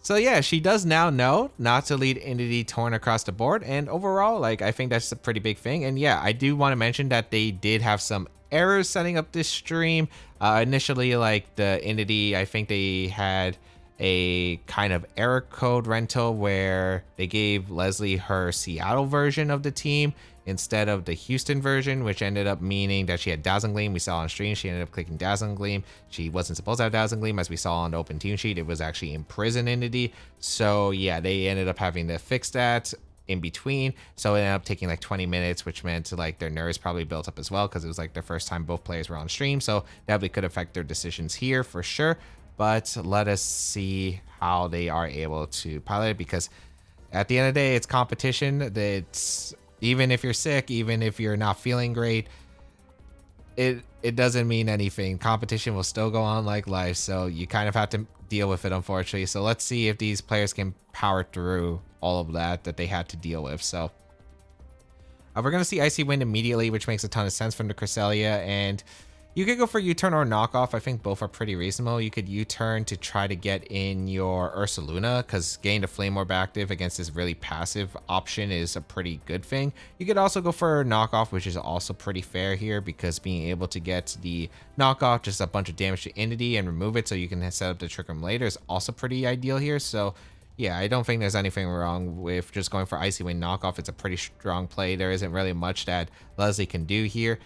So yeah, she does now know not to lead Entity Torn across the board, and overall, like I think that's a pretty big thing. And yeah, I do want to mention that they did have some errors setting up this stream. Initially, like the Entity, I think they had a kind of error code rental where they gave Leslie her Seattle version of the team, instead of the Houston version, which ended up meaning that she had Dazzling Gleam. We saw on stream she ended up clicking Dazzling Gleam. She wasn't supposed to have Dazzling Gleam, as we saw on the open team sheet. It was actually Imprison Entity. So yeah, they ended up having to fix that in between, so it ended up taking like 20 minutes, which meant like their nerves probably built up as well, because it was like the first time both players were on stream, so that could affect their decisions here for sure. But let us see how they are able to pilot it, because at the end of the day, it's competition. That's, even if you're sick, even if you're not feeling great, it doesn't mean anything. Competition will still go on like life, so you kind of have to deal with it, unfortunately. So let's see if these players can power through all of that they had to deal with. So we're going to see Icy Wind immediately, which makes a ton of sense from the Cresselia, and you could go for U-turn or knockoff. I think both are pretty reasonable. You could U-turn to try to get in your Ursaluna, because getting the Flame Orb active against this really passive option is a pretty good thing. You could also go for knockoff, which is also pretty fair here, because being able to get the knockoff, just a bunch of damage to Entity and remove it so you can set up the Trick Room later, is also pretty ideal here. So yeah, I don't think there's anything wrong with just going for Icy Wind knockoff. It's a pretty strong play. There isn't really much that Leslie can do here.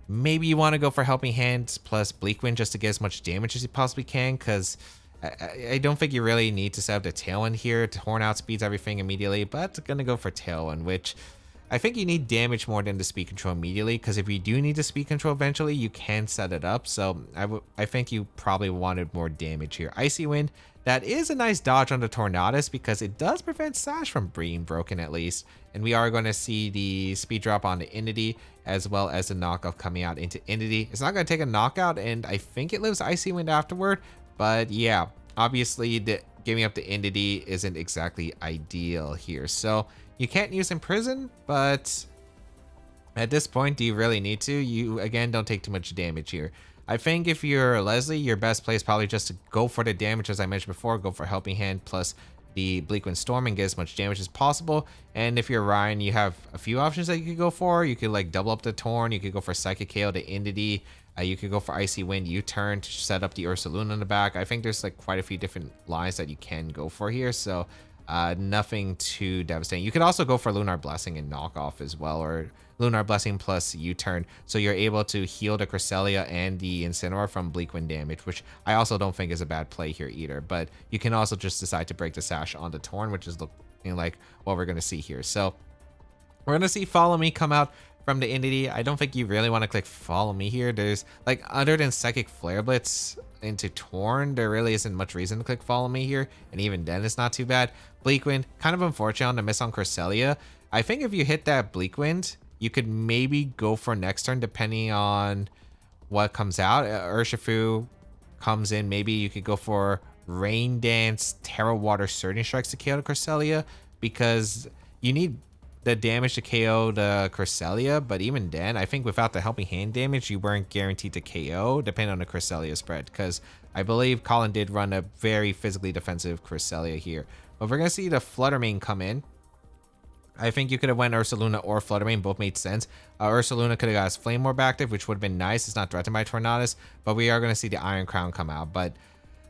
Maybe you want to go for Helping Hand plus Bleak Wind just to get as much damage as you possibly can, because I don't think you really need to set up the Tailwind here. Torn outspeeds everything immediately, but going to go for Tailwind, which I think you need damage more than the speed control immediately, because if you do need the speed control eventually, you can set it up. So I think you probably wanted more damage here. Icy Wind, that is a nice dodge on the Tornadus, because it does prevent Sash from being broken at least. And we are going to see the speed drop on the Entity, as well as the knockoff coming out into Entity. It's not going to take a knockout, and I think it lives Icy Wind afterward. But yeah, obviously giving up the Entity isn't exactly ideal here. So you can't use Imprison, but at this point, do you really need to? You, again, don't take too much damage here. I think if you're Leslie, your best play is probably just to go for the damage, as I mentioned before. Go for Helping Hand plus the Bleak Wind Storm and get as much damage as possible. And if you're Ryan, you have a few options that you could go for. You could like double up the Torn. You could go for Psychic KO to Entity. You could go for Icy Wind U-turn to set up the Ursaluna in the back. I think there's like quite a few different lines that you can go for here. So nothing too devastating. You could also go for Lunar Blessing and knockoff as well, or Lunar Blessing plus U-turn, so you're able to heal the Cresselia and the Incineroar from Bleak Wind damage, which I also don't think is a bad play here either. But you can also just decide to break the Sash on the Torn, which is looking like what we're going to see here. So we're going to see Follow Me come out from the Entity. I don't think you really want to click Follow Me here. There's like, other than Psychic Flare Blitz into Torn, there really isn't much reason to click Follow Me here, and even then it's not too bad. Bleak Wind, kind of unfortunate on the miss on Cresselia. I think if you hit that Bleak Wind, you could maybe go for next turn depending on what comes out. Urshifu comes in, maybe you could go for Rain Dance, Terra Water, Surging Strikes to KO the Cresselia, because you need the damage to KO the Cresselia, but even then, I think without the Helping Hand damage, you weren't guaranteed to KO, depending on the Cresselia spread, because I believe Colin did run a very physically defensive Cresselia here. But we're going to see the Fluttermane come in. I think you could have went Ursaluna or Fluttermane, both made sense. Ursaluna could have got his Flame Orb active, which would have been nice. It's not threatened by Tornadus, but we are going to see the Iron Crown come out. But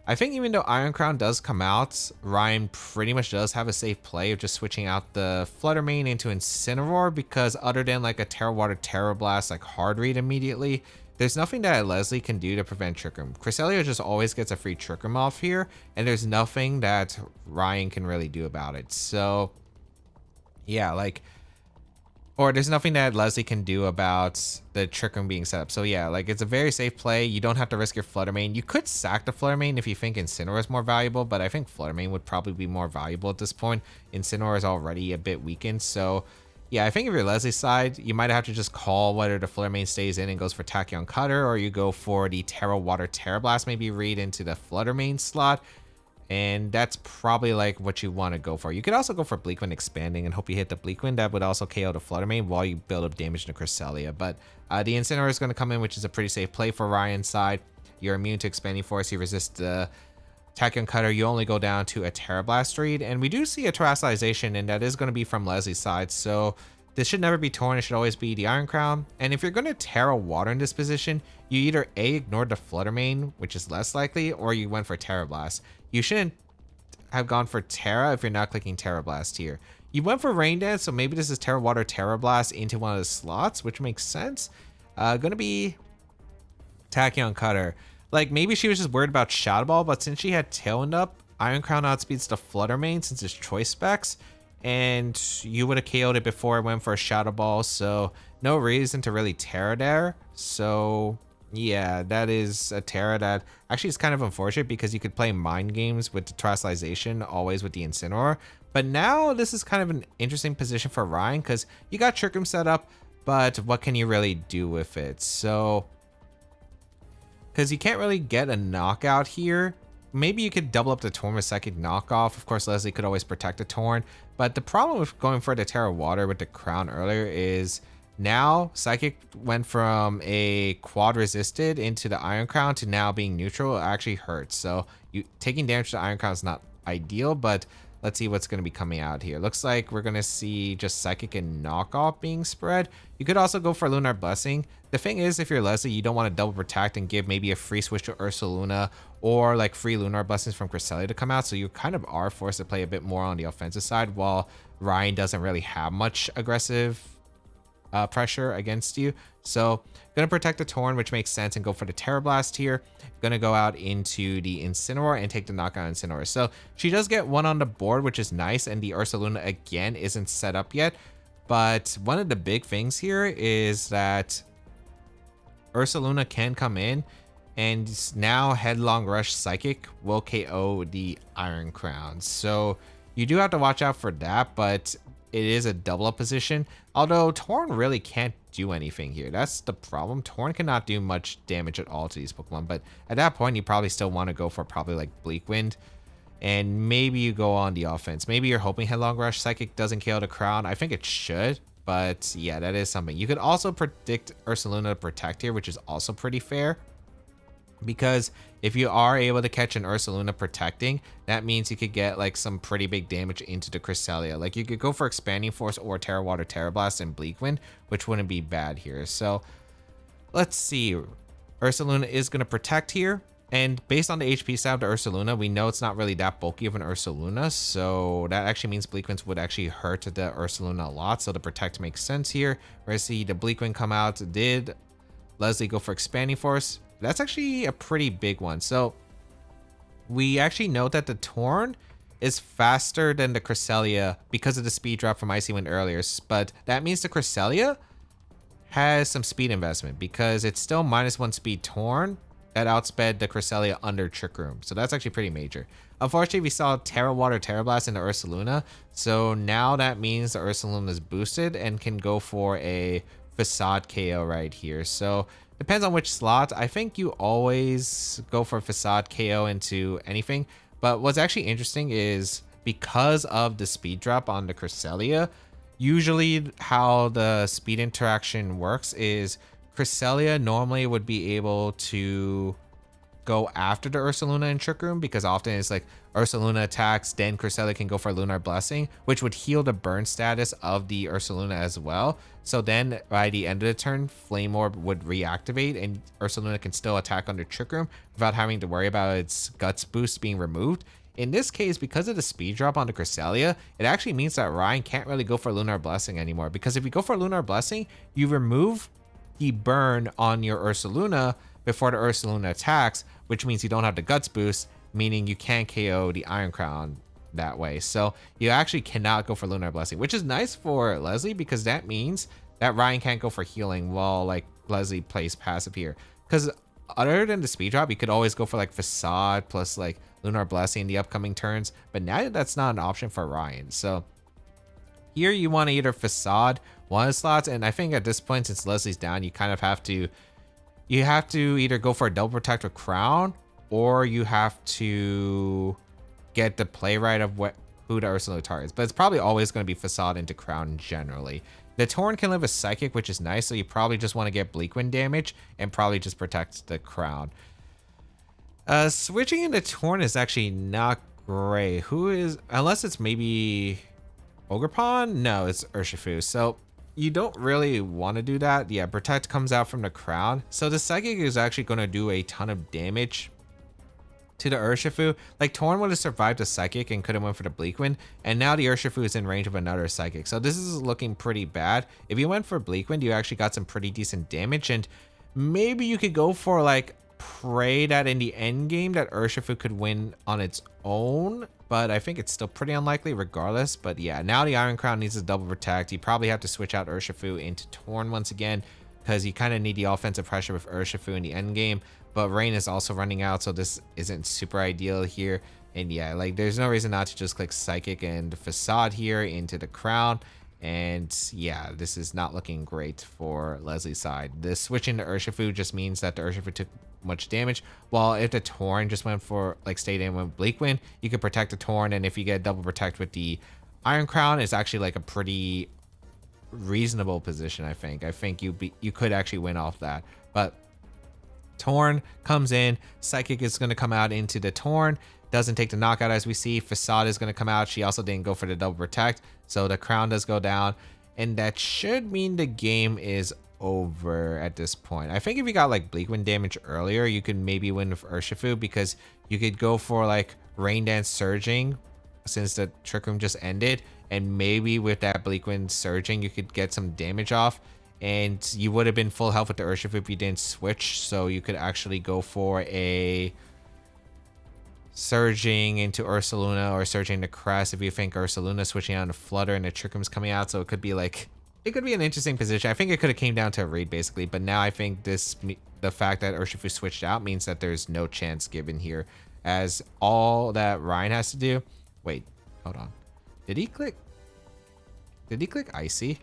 I think even though Iron Crown does come out, Ryan pretty much does have a safe play of just switching out the Fluttermane into Incineroar, because other than like a Terra Water Terra Blast, like hard read immediately, there's nothing that Leslie can do to prevent Trick Room. Cresselia just always gets a free Trick Room off here, and there's nothing that Ryan can really do about it. So yeah, like, or there's nothing that Leslie can do about the Trick Room being set up. So yeah, like, it's a very safe play. You don't have to risk your Fluttermane. You could sack the Fluttermane if you think Incineroar is more valuable, but I think Fluttermane would probably be more valuable at this point. Incineroar is already a bit weakened, so yeah, I think if you're Leslie's side, you might have to just call whether the Fluttermane stays in and goes for Tachyon Cutter, or you go for the Terra Water Terra Blast, maybe read into the Fluttermane slot. And that's probably like what you want to go for. You could also go for Bleak Wind Expanding and hope you hit the Bleak Wind. That would also KO the Fluttermane while you build up damage to Cresselia. But the Incineroar is going to come in, which is a pretty safe play for Ryan's side. You're immune to Expanding Force. You resist the Tachyon Cutter. You only go down to a Terra Blast read. And we do see a Terrestrialization, and that is going to be from Leslie's side. So this should never be Torn. It should always be the Iron Crown. And if you're going to Terra Water in this position, you either A, ignored the Fluttermane, which is less likely, or you went for Terra Blast. You shouldn't have gone for Terra if you're not clicking Terra Blast here. You went for Rain Dance, so maybe this is Terra Water, Terra Blast into one of the slots, which makes sense. Gonna be Tachyon Cutter. Like, maybe she was just worried about Shadow Ball, but since she had Tailwind up, Iron Crown outspeeds the Flutter Mane since it's choice specs, and you would have KO'd it before it went for a Shadow Ball, so no reason to really Terra there. So yeah, that is a Terra that actually is kind of unfortunate because you could play mind games with the Terastallization, always with the Incineroar. But now this is kind of an interesting position for Ryan because you got Trick Room set up, but what can you really do with it? So, because you can't really get a knockout here. Maybe you could double up the Torn with Psychic Knockoff. Of course, Leslie could always protect the Torn. But the problem with going for the Terra Water with the Crown earlier is now Psychic went from a quad resisted into the Iron Crown to now being neutral. It actually hurts. So you taking damage to the Iron Crown is not ideal, but let's see what's going to be coming out here. Looks like we're going to see just Psychic and Knockoff being spread. You could also go for Lunar Blessing. The thing is, if you're Leslie, you don't want to double protect and give maybe a free switch to Ursaluna or like free Lunar Blessings from Cresselia to come out. So you kind of are forced to play a bit more on the offensive side while Ryan doesn't really have much aggressive pressure against you. So gonna protect the Torn, which makes sense, and go for the Terra Blast here. Gonna go out into the Incineroar and take the knockout Incineroar. So she does get one on the board, which is nice, and the Ursaluna again isn't set up yet. But one of the big things here is that Ursaluna can come in, and now Headlong Rush Psychic will KO the Iron Crown. So you do have to watch out for that, but it is a double up position. Although Torn really can't do anything here. That's the problem. Torn cannot do much damage at all to these Pokemon, but at that point, you probably still want to go for probably like Bleak Wind, and maybe you go on the offense. Maybe you're hoping Headlong Rush Psychic doesn't KO the Crown. I think it should, but yeah, that is something. You could also predict Ursaluna to protect here, which is also pretty fair. Because if you are able to catch an Ursaluna protecting, that means you could get like some pretty big damage into the Cresselia. Like you could go for Expanding Force or Terra Water, Terra Blast, and Bleak Wind, which wouldn't be bad here. So let's see. Ursaluna is going to protect here. And based on the HP stat of the Ursaluna, we know it's not really that bulky of an Ursaluna. So that actually means Bleak Winds would actually hurt the Ursaluna a lot. So the protect makes sense here. We're going to see the Bleak Wind come out. Did Leslie go for Expanding Force? That's actually a pretty big one. So we actually know that the Torn is faster than the Cresselia because of the speed drop from Icy Wind earlier. But that means the Cresselia has some speed investment because it's still -1 speed Torn that outsped the Cresselia under Trick Room. So that's actually pretty major. Unfortunately, we saw Terra Water, Terra Blast in the Ursaluna. So now that means the Ursaluna is boosted and can go for a Facade KO right here. So depends on which slot. I think you always go for Facade KO into anything. But what's actually interesting is because of the speed drop on the Cresselia, usually how the speed interaction works is Cresselia normally would be able to go after the Ursaluna in Trick Room because often it's like Ursaluna attacks, then Cresselia can go for Lunar Blessing, which would heal the burn status of the Ursaluna as well. So then by the end of the turn, Flame Orb would reactivate and Ursaluna can still attack under Trick Room without having to worry about its Guts boost being removed. In this case, because of the speed drop on the Cresselia, it actually means that Ryan can't really go for Lunar Blessing anymore because if you go for Lunar Blessing, you remove the burn on your Ursaluna before the Ursaluna attacks, which means you don't have the Guts boost, meaning you can't KO the Iron Crown that way. So you actually cannot go for Lunar Blessing, which is nice for Leslie because that means that Ryan can't go for healing while like Leslie plays passive here. Because other than the speed drop, you could always go for like Facade plus like Lunar Blessing in the upcoming turns, but now that's not an option for Ryan. So here you want to either Facade one of the slots, and I think at this point, since Leslie's down, you kind of have to either go for a double protect with Crown, or you have to get the play right of who the Ursaluna targets. But it's probably always going to be Facade into Crown generally. The Torn can live a Psychic, which is nice, so you probably just want to get Bleak Wind damage and probably just protect the Crown. Switching into Torn is actually not great. Who is, unless it's maybe Ogerpon? No, it's Urshifu. So you don't really want to do that. Yeah, Protect comes out from the Crown. So the Psychic is actually going to do a ton of damage to the Urshifu. Like Torn would have survived a Psychic and could have went for the Bleak Wind, and now the Urshifu is in range of another Psychic. So this is looking pretty bad. If you went for Bleak Wind, you actually got some pretty decent damage, and maybe you could go for like pray that in the end game that Urshifu could win on its own, but I think it's still pretty unlikely regardless. But yeah, now the Iron Crown needs to double protect. You probably have to switch out Urshifu into Torn once again, because you kind of need the offensive pressure with Urshifu in the end game. But Rain is also running out, so this isn't super ideal here. And yeah, like there's no reason not to just click Psychic and Facade here into the Crown. And yeah, this is not looking great for Leslie's side. This switching to Urshifu just means that the Urshifu took much damage. While if the Torn just went for like stayed in with Bleak Wind, you could protect the Torn, and if you get double protect with the Iron Crown, it's actually like a pretty reasonable position. I think you could actually win off that. But Torn comes in, Psychic is going to come out into the Torn, doesn't take the knockout as we see. Facade is going to come out. She also didn't go for the double protect, so the Crown does go down, and that should mean the game is over at this point. I think if you got like Bleak Wind damage earlier, you could maybe win with Urshifu, because you could go for like Rain Dance Surging since the Trick Room just ended, and maybe with that Bleak Wind Surging you could get some damage off, and you would have been full health with the Urshifu if you didn't switch. So you could actually go for a Surging into Ursaluna or Surging to Crest if you think Ursaluna switching out to Flutter and the Trick Room's coming out. So it could be like, it could be an interesting position. I think it could have came down to a read basically, but now I think the fact that Urshifu switched out means that there's no chance given here, as all that Ryan has to do. Wait, hold on. Did he click Icy?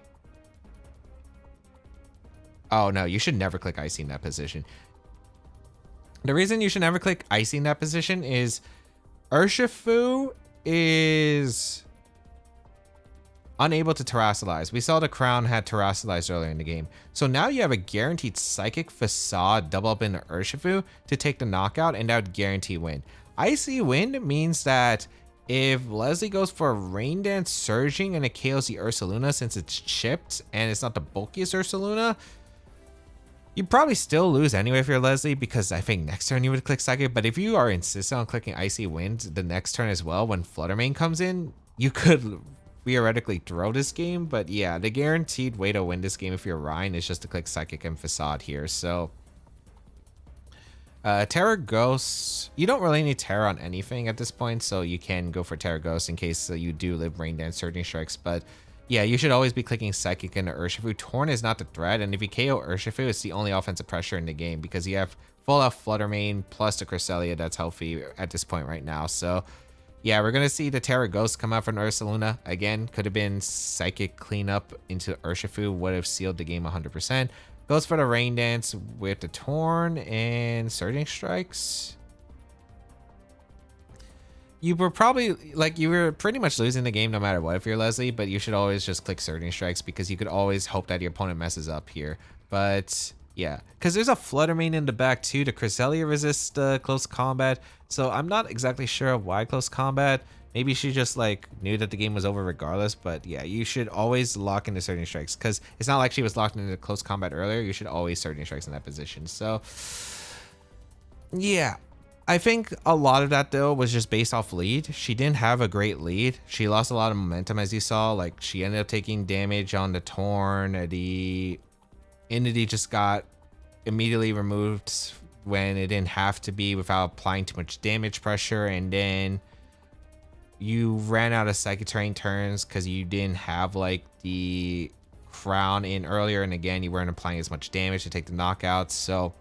Oh no, you should never click Icy in that position. The reason you should never click Icy in that position is Urshifu is unable to terrasilize. We saw the Crown had terrasalized earlier in the game. So now you have a guaranteed Psychic Facade double up into Urshifu to take the knockout, and that would guarantee win. Icy Wind means that if Leslie goes for a Rain Dance Surging and it KOs the Ursaluna, since it's chipped and it's not the bulkiest Ursaluna, you probably still lose anyway if you're Leslie, because I think next turn you would click Psychic. But if you are insistent on clicking Icy Wind the next turn as well, when Fluttermane comes in, you could theoretically throw this game. But yeah, the guaranteed way to win this game if you're Ryan is just to click Psychic and Facade here. So Terra Ghost, you don't really need Terra on anything at this point, so you can go for Terra Ghost in case you do live Rain Dance Surging Strikes. But yeah, you should always be clicking Psychic into Urshifu. Torn is not the threat, and if you KO Urshifu, it's the only offensive pressure in the game, because you have full out Fluttermane plus the Cresselia that's healthy at this point right now. So yeah, we're going to see the Terra Ghost come out from Ursaluna. Again, could have been Psychic cleanup into Urshifu, would have sealed the game 100%. Goes for the Rain Dance with the Torn and Surging Strikes. You were probably, like, you were pretty much losing the game no matter what if you're Leslie, but you should always just click Surging Strikes, because you could always hope that your opponent messes up here. But yeah, because there's a Fluttermane in the back too. The Cresselia resists close combat, so I'm not exactly sure why close combat. Maybe she just like knew that the game was over regardless. But yeah, you should always lock into Surging Strikes, because it's not like she was locked into close combat earlier. You should always Surging Strikes in that position. So yeah, I think a lot of that though was just based off lead. She didn't have a great lead. She lost a lot of momentum, as you saw. Like, she ended up taking damage on the Torn. The Entity just got immediately removed when it didn't have to be, without applying too much damage pressure, and then you ran out of Psychic Terrain turns because you didn't have like the Crown in earlier, and again you weren't applying as much damage to take the knockouts. So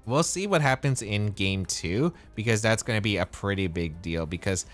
we'll see what happens in game 2, because that's going to be a pretty big deal, because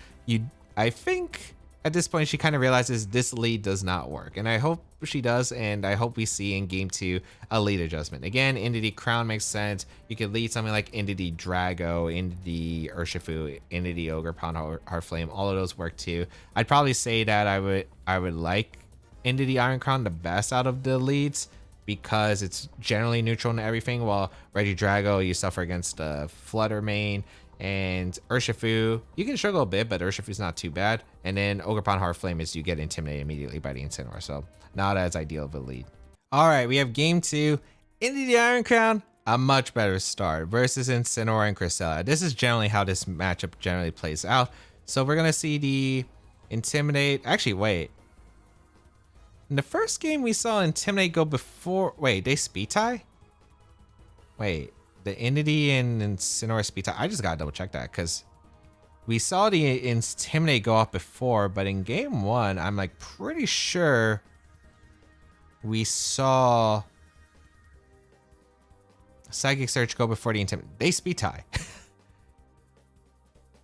I think at this point she kind of realizes this lead does not work, and I hope she does, and I hope we see in game 2 a lead adjustment. Again, Entity Crown makes sense. You could lead something like Entity Drago, Entity Urshifu, Entity Ogre, Pound Heartflame. All of those work too. I'd probably say that I would like Entity Iron Crown the best out of the leads, because it's generally neutral in everything, while Regidrago, you suffer against Fluttermane, and Urshifu, you can struggle a bit, but Urshifu's not too bad. And then Ogerpon Heartflame is you get intimidated immediately by the Incineroar, so not as ideal of a lead. All right, we have game 2. Into the Iron Crown. a much better start versus Incineroar and Cresselia. This is generally how this matchup generally plays out. So we're going to see the Intimidate. Actually, wait. In the first game, we saw Intimidate go before... Wait, they speed tie? Wait, the Entity and Incineroar speed tie. I just got to double check that because we saw the Intimidate go off before, but in game 1, I'm like pretty sure we saw Psychic Surge go before the Intimidate. They speed tie.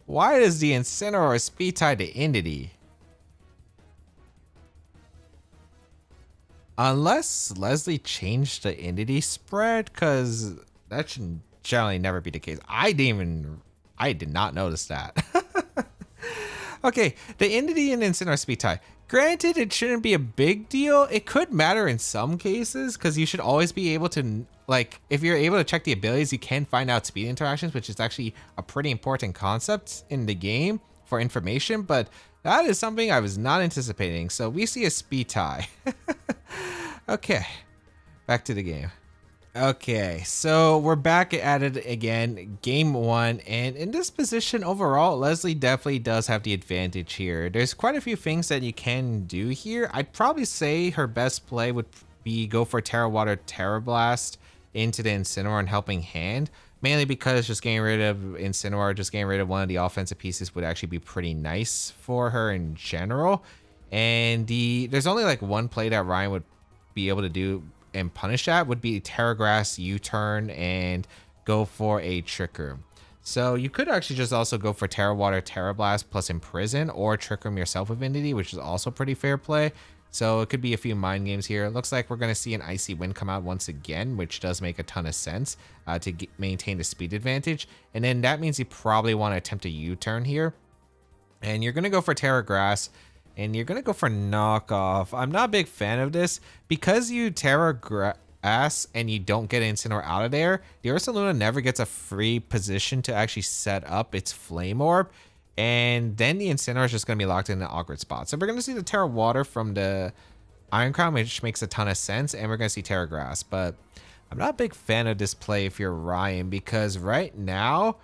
Why does the Incineroar speed tie the Entity? Unless Leslie changed the Entity spread, because that should generally never be the case. I did not notice that. Okay, the Entity and Incineroar speed tie. Granted, it shouldn't be a big deal. It could matter in some cases, because you should always be able to, like, if you're able to check the abilities, you can find out speed interactions, which is actually a pretty important concept in the game for information, but that is something I was not anticipating. So we see a speed tie. Okay, back to the game. Okay, so we're back at it again, game 1, and in this position overall, Leslie definitely does have the advantage here. There's quite a few things that you can do here. I'd probably say her best play would be go for Terra Water, Terra Blast into the Incineroar and Helping Hand, mainly because just getting rid of Incineroar, just getting rid of one of the offensive pieces would actually be pretty nice for her in general. And there's only like one play that Ryan would be able to do and punish that would be Terra Grass, U-turn, and go for a Trick Room. So you could actually just also go for Terra Water, Terra Blast plus Imprison, or Trick Room yourself with Infinity, which is also pretty fair play. So it could be a few mind games here. It looks like we're going to see an Icy Wind come out once again, which does make a ton of sense to maintain the speed advantage. And then that means you probably want to attempt a U-turn here. And you're going to go for Terra Grass. And you're going to go for Knockoff. I'm not a big fan of this. Because you Terra Grass and you don't get Incineroar out of there, the Ursaluna never gets a free position to actually set up its Flame Orb. And then the Incineroar is just going to be locked in an awkward spot. So we're going to see the Terra Water from the Iron Crown, which makes a ton of sense. And we're going to see Terra Grass. But I'm not a big fan of this play if you're Ryan. Because right now,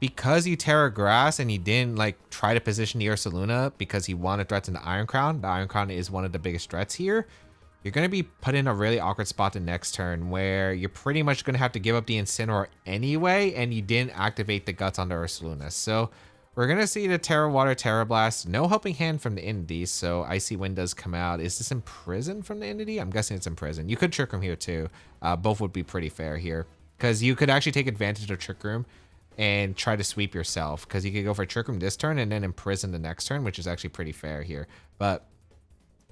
because you Terra Grass and you didn't like try to position the Ursaluna because he wanted threats in the Iron Crown is one of the biggest threats here. You're going to be put in a really awkward spot the next turn where you're pretty much going to have to give up the Incineroar anyway, and you didn't activate the Guts on the Ursaluna. So we're going to see the Terra Water, Terra Blast, no Helping Hand from the Entity, so Icy Wind does come out. Is this Imprison from the Entity? I'm guessing it's Imprison. You could Trick Room here too. Both would be pretty fair here because you could actually take advantage of Trick Room and try to sweep yourself, because you could go for Trick Room this turn and then Imprison the next turn, which is actually pretty fair here. But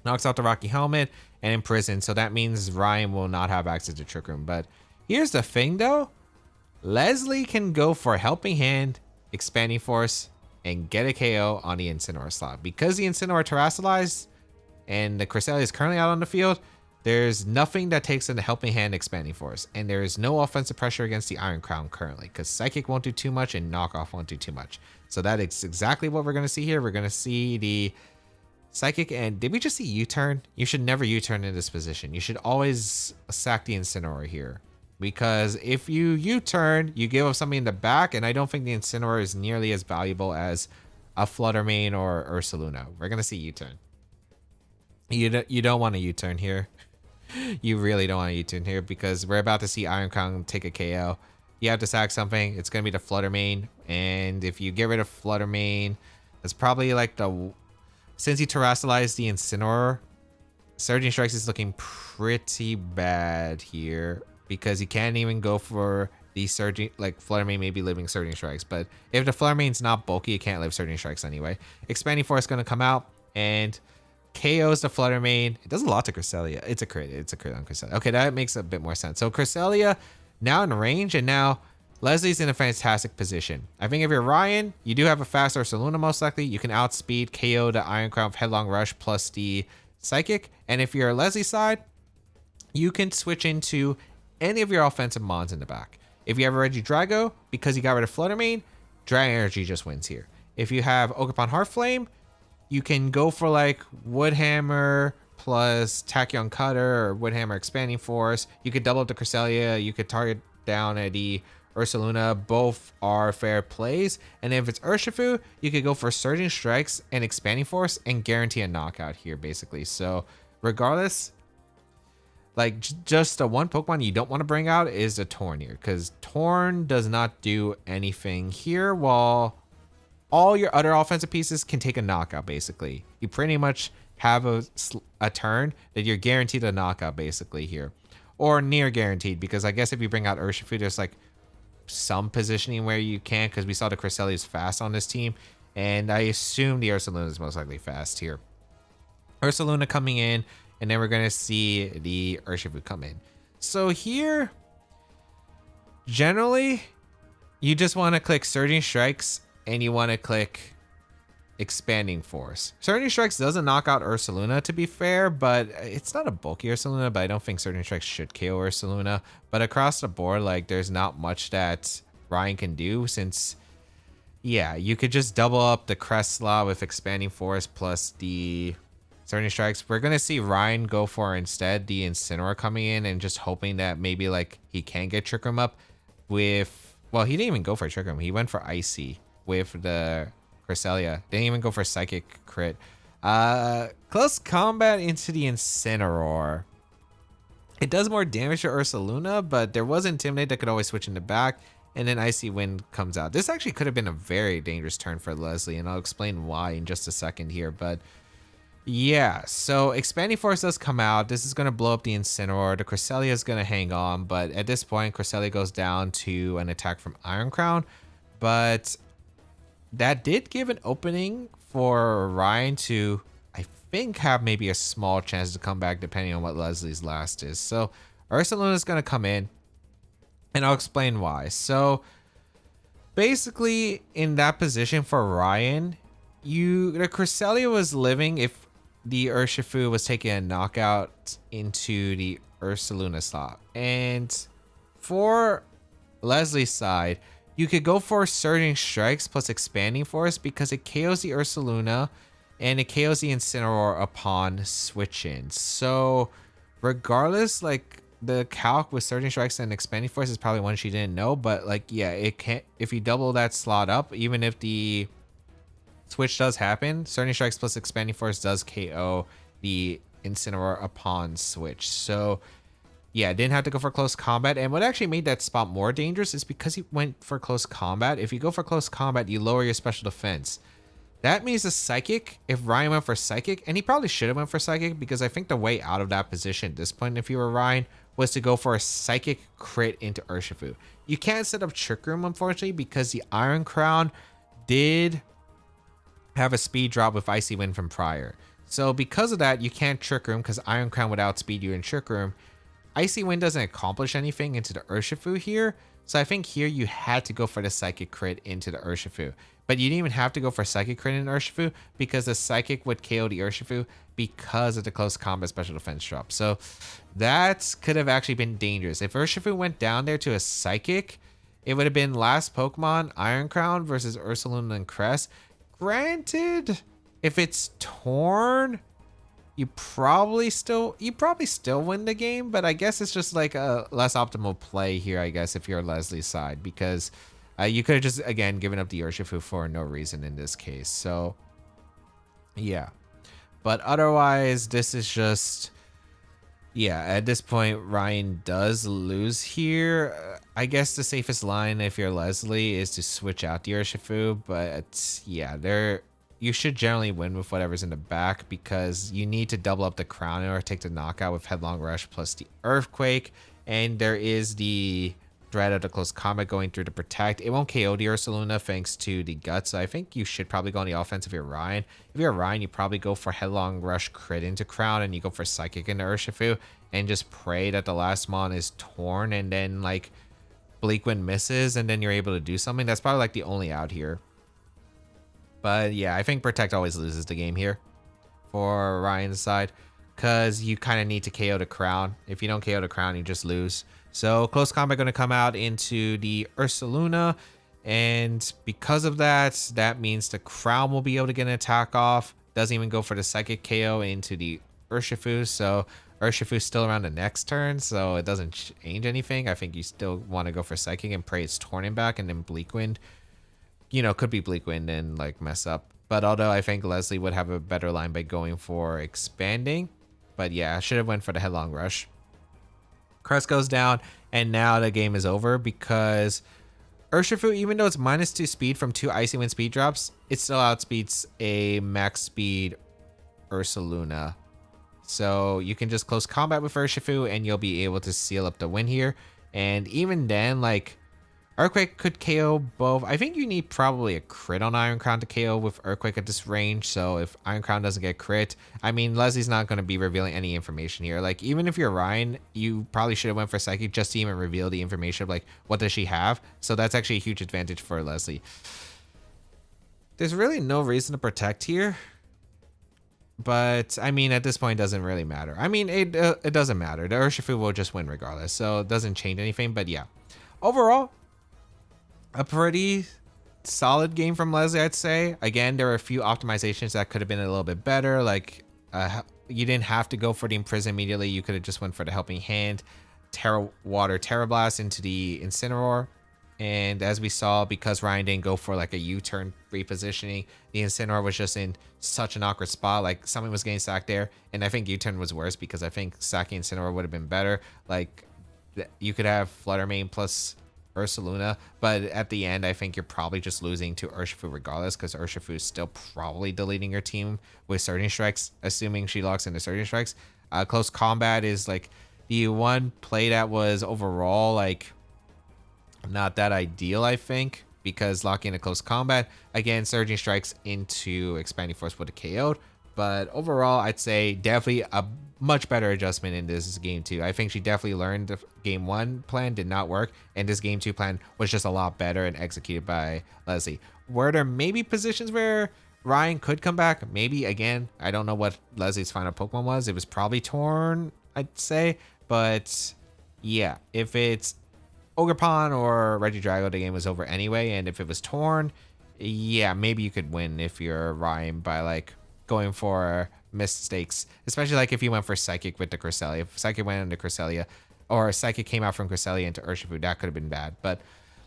knocks out the Rocky Helmet and Imprison, so that means Ryan will not have access to Trick Room. But here's the thing though, Leslie can go for Helping Hand, Expanding Force, and get a KO on the Incineroar slot. Because the Incineroar terrestrialized and the Cresselia is currently out on the field, there's nothing that takes in the Helping Hand, Expanding Force, and there is no offensive pressure against the Iron Crown currently because Psychic won't do too much and Knockoff won't do too much. So that is exactly what we're going to see here. We're going to see the Psychic, and did we just see U-turn? You should never U-turn in this position. You should always sack the Incineroar here, because if you U-turn, you give up something in the back, and I don't think the Incineroar is nearly as valuable as a Fluttermane or Ursaluna. We're going to see U-turn. You don't want to U-turn here. You really don't want to U-turn here because we're about to see Iron Crown take a KO. You have to sack something. It's going to be the Fluttermane. And if you get rid of Fluttermane, that's probably like the... Since you terrestrialized the Incineroar, Surging Strikes is looking pretty bad here because you can't even go for the Surging... Like, Fluttermane may be living Surging Strikes, but if the Fluttermane's not bulky, you can't live Surging Strikes anyway. Expanding Force is going to come out and KOs the Fluttermane. It does a lot to Cresselia. It's a crit on Cresselia. Okay, that makes a bit more sense. So Cresselia now in range, and now Leslie's in a fantastic position. I think if you're Ryan, you do have a faster Ursaluna most likely. You can outspeed KO the Iron Crown, Headlong Rush plus the Psychic. And if you're Leslie's side, you can switch into any of your offensive mons in the back. If you have a Regidrago, because you got rid of Fluttermane, Dragon Energy just wins here. If you have Ogerpon Heartflame, you can go for like Woodhammer plus Tachyon Cutter or Woodhammer Expanding Force. You could double up the Cresselia. You could target down the Ursaluna. Both are fair plays. And if it's Urshifu, you could go for Surging Strikes and Expanding Force and guarantee a knockout here, basically. So regardless, like just a one Pokemon you don't want to bring out is a Torn here, because Torn does not do anything here, while all your other offensive pieces can take a knockout, basically. You pretty much have a turn that you're guaranteed a knockout, basically, here. Or near guaranteed, because I guess if you bring out Urshifu, there's like some positioning where you can, because we saw the Cresselia is fast on this team, and I assume the Ursaluna is most likely fast here. Ursaluna coming in, and then we're going to see the Urshifu come in. So here, generally, you just want to click Surging Strikes, and you want to click Expanding Force. Surging Strikes doesn't knock out Ursaluna, to be fair, but it's not a bulky Ursaluna, but I don't think Surging Strikes should KO Ursaluna. But across the board, like, there's not much that Ryan can do, since, yeah, you could just double up the Crest slot with Expanding Force plus the Surging Strikes. We're going to see Ryan go for, instead, the Incineroar coming in, and just hoping that maybe, like, he can get Trick Room up with, well, he didn't even go for Trick Room. He went for Icy with the Cresselia. Didn't even go for Psychic crit. Close combat into the Incineroar. It does more damage to Ursaluna, but there was Intimidate that could always switch in the back, and then Icy Wind comes out. This actually could have been a very dangerous turn for Leslie, and I'll explain why in just a second here, but yeah, so Expanding Force does come out. This is going to blow up the Incineroar. The Cresselia is going to hang on, but at this point, Cresselia goes down to an attack from Iron Crown, but that did give an opening for Ryan to, I think, have maybe a small chance to come back depending on what Leslie's last is. So Ursaluna is going to come in, and I'll explain why. So basically, in that position for Ryan, the Cresselia was living if the Urshifu was taking a knockout into the Ursaluna slot. And for Leslie's side, you could go for Surging Strikes plus Expanding Force, because it KOs the Ursaluna and it KOs the Incineroar upon switch in. So regardless, like, the calc with Surging Strikes and Expanding Force is probably one she didn't know, but like, yeah, it can't, if you double that slot up, even if the switch does happen, Surging Strikes plus Expanding Force does KO the Incineroar upon switch. So yeah, didn't have to go for close combat. And what actually made that spot more dangerous is because he went for close combat. If you go for close combat, you lower your special defense. That means the Psychic, if Ryan went for Psychic, and he probably should have went for Psychic, because I think the way out of that position at this point, if you were Ryan, was to go for a Psychic crit into Urshifu. You can't set up Trick Room, unfortunately, because the Iron Crown did have a speed drop with Icy Wind from prior. So because of that, you can't Trick Room, because Iron Crown would outspeed you in Trick Room. Icy Wind doesn't accomplish anything into the Urshifu here, so I think here you had to go for the Psychic crit into the Urshifu. But you didn't even have to go for Psychic crit in Urshifu, because the Psychic would KO the Urshifu because of the close combat special defense drop. So that could have actually been dangerous. If Urshifu went down there to a Psychic, it would have been last Pokemon, Iron Crown versus Ursaluna and Crest. Granted, if it's Torn, you probably still win the game, but I guess it's just like a less optimal play here, I guess, if you're Leslie's side, because you could have just, again, given up the Urshifu for no reason in this case. So yeah, but otherwise, this is just, yeah, at this point, Ryan does lose here. I guess the safest line if you're Leslie is to switch out the Urshifu, but yeah, you should generally win with whatever's in the back, because you need to double up the Crown in order to take the knockout with Headlong Rush plus the Earthquake. And there is the threat of the close combat going through to protect. It won't KO the Ursaluna thanks to the Guts. So I think you should probably go on the offense if you're Ryan. If you're Ryan, you probably go for Headlong Rush crit into Crown, and you go for Psychic into Urshifu, and just pray that the last mon is Torn, and then like Bleak Wind misses, and then you're able to do something. That's probably like the only out here. But yeah, I think Protect always loses the game here for Ryan's side, because you kind of need to KO the Crown. If you don't KO the Crown, you just lose. So close combat going to come out into the Ursaluna, and because of that, that means the Crown will be able to get an attack off. Doesn't even go for the Psychic KO into the Urshifu. So Urshifu's still around the next turn, so it doesn't change anything. I think you still want to go for Psychic and pray it's Tornin back, and then Bleak Wind, you know, could be Bleak Wind and like mess up. But although I think Leslie would have a better line by going for expanding. But yeah, I should have went for the Headlong Rush. Crest goes down, and now the game is over because Urshifu, even though it's -2 speed from 2 Icy Wind speed drops, it still outspeeds a max speed Ursaluna. So you can just close combat with Urshifu and you'll be able to seal up the win here. And even then, like, Earthquake could KO both. I think you need probably a crit on Iron Crown to KO with Earthquake at this range. So if Iron Crown doesn't get crit, I mean, Leslie's not going to be revealing any information here. Like, even if you're Ryan, you probably should have went for Psychic just to even reveal the information of, like, what does she have? So that's actually a huge advantage for Leslie. There's really no reason to protect here. But, I mean, at this point, it doesn't really matter. I mean, it doesn't matter. The Urshifu will just win regardless. So it doesn't change anything. But, yeah. Overall, a pretty solid game from Leslie, I'd say. Again, there were a few optimizations that could have been a little bit better. Like, you didn't have to go for the Imprison immediately. You could have just went for the Helping Hand, Terra Water, Terra Blast into the Incineroar. And as we saw, because Ryan didn't go for like a U-turn repositioning, the Incineroar was just in such an awkward spot. Like, something was getting sacked there. And I think U-turn was worse because I think sacking Incineroar would have been better. Like, you could have Flutter Mane plus Ursaluna, but at the end, I think you're probably just losing to Urshifu regardless, because Urshifu is still probably deleting your team with Surging Strikes, assuming she locks into Surging Strikes. Close combat is like the one play that was overall like not that ideal, I think, because locking into close combat, again, Surging Strikes into Expanding Force would have KO'd. But overall, I'd say definitely a much better adjustment in this game 2. I think she definitely learned the game 1 plan did not work, and this game 2 plan was just a lot better and executed by Leslie. Were there maybe positions where Ryan could come back? Maybe. Again, I don't know what Leslie's final Pokemon was. It was probably Torn, I'd say. But yeah, if it's Ogerpon or Regidrago, the game was over anyway. And if it was Torn, yeah, maybe you could win if you're Ryan by like going for mistakes, especially like if you went for Psychic with the Cresselia. If Psychic went into Cresselia, or Psychic came out from Cresselia into Urshifu, that could have been bad. But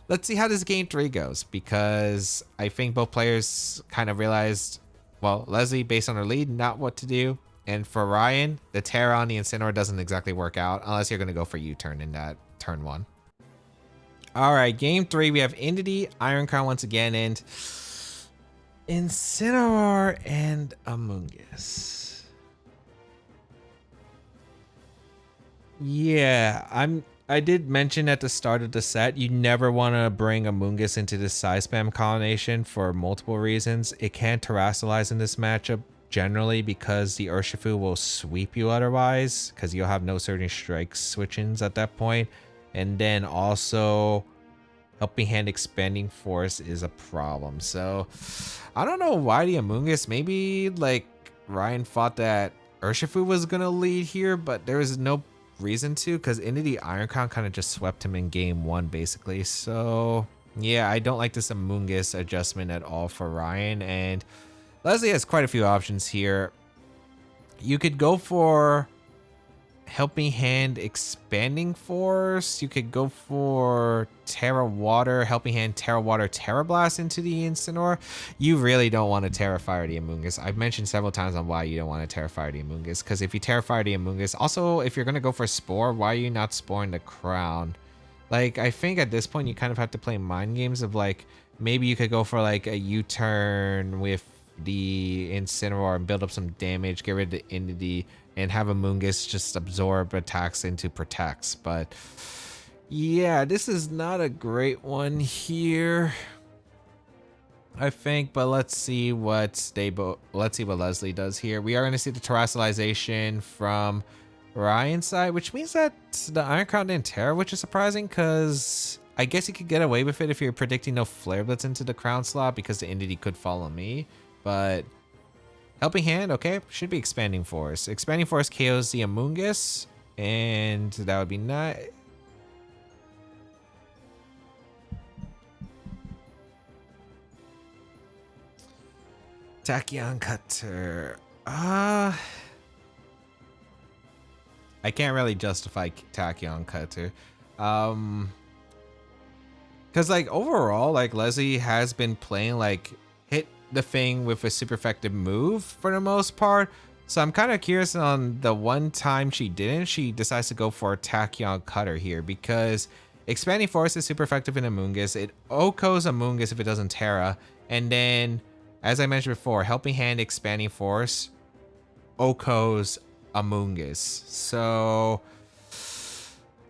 let's see how this game 3 goes, because I think both players kind of realized, well, Leslie, based on her lead, not what to do. And for Ryan, the Terra on the Incineroar doesn't exactly work out unless you're going to go for U-turn in that turn 1. All right, game 3, we have Entity, Iron Crown once again, and Incineroar and Amoonguss. Yeah, I did mention at the start of the set, you never want to bring Amoonguss into this size spam combination for multiple reasons. It can terrestrialize in this matchup generally because the Urshifu will sweep you otherwise, because you'll have no Surging Strike switch-ins at that point. And then also Helping Hand Expanding Force is a problem. So I don't know why the Amoonguss, maybe like Ryan thought that Urshifu was gonna lead here, but there was no reason to, because Entity Iron Crown kind of just swept him in game 1 basically. So yeah, I don't like this Amoonguss adjustment at all for Ryan. And Leslie has quite a few options here. You could go for Helping Hand Expanding Force. You could go for Terra Water, Helping Hand, Terra Water, Terra Blast into the Incineroar. You really don't want to Terra Fire the Amoonguss. I've mentioned several times on why you don't want to Terra Fire the Amoonguss, because if you Terra Fire the Amoonguss, also if you're going to go for Spore, why are you not Sporing the Crown? Like, I think at this point you kind of have to play mind games of like, maybe you could go for like a U-turn with the Incineroar and build up some damage, get rid of the Entity, and have Amoonguss just absorb attacks into protects. But yeah, this is not a great one here, I think. But let's see what Leslie does here. We are going to see the terrestrialization from Ryan's side, which means that the Iron Crown didn't Terra, which is surprising, because I guess you could get away with it if you're predicting no Flare Blitz into the Crown slot, because the Entity could follow me. But Helping Hand, okay, should be Expanding Force. Expanding Force KOs the Amoonguss, and that would be nice. Tachyon Cutter. I can't really justify Tachyon Cutter. Because, like, overall, like, Leslie has been playing, like, hit the thing with a super effective move for the most part. So I'm kind of curious on the one time she didn't, she decides to go for a Tachyon Cutter here because Expanding Force is super effective in Amoonguss. It OHKOs Amoonguss if it doesn't Terra. And then, as I mentioned before, Helping Hand Expanding Force OHKOs Amoonguss. So,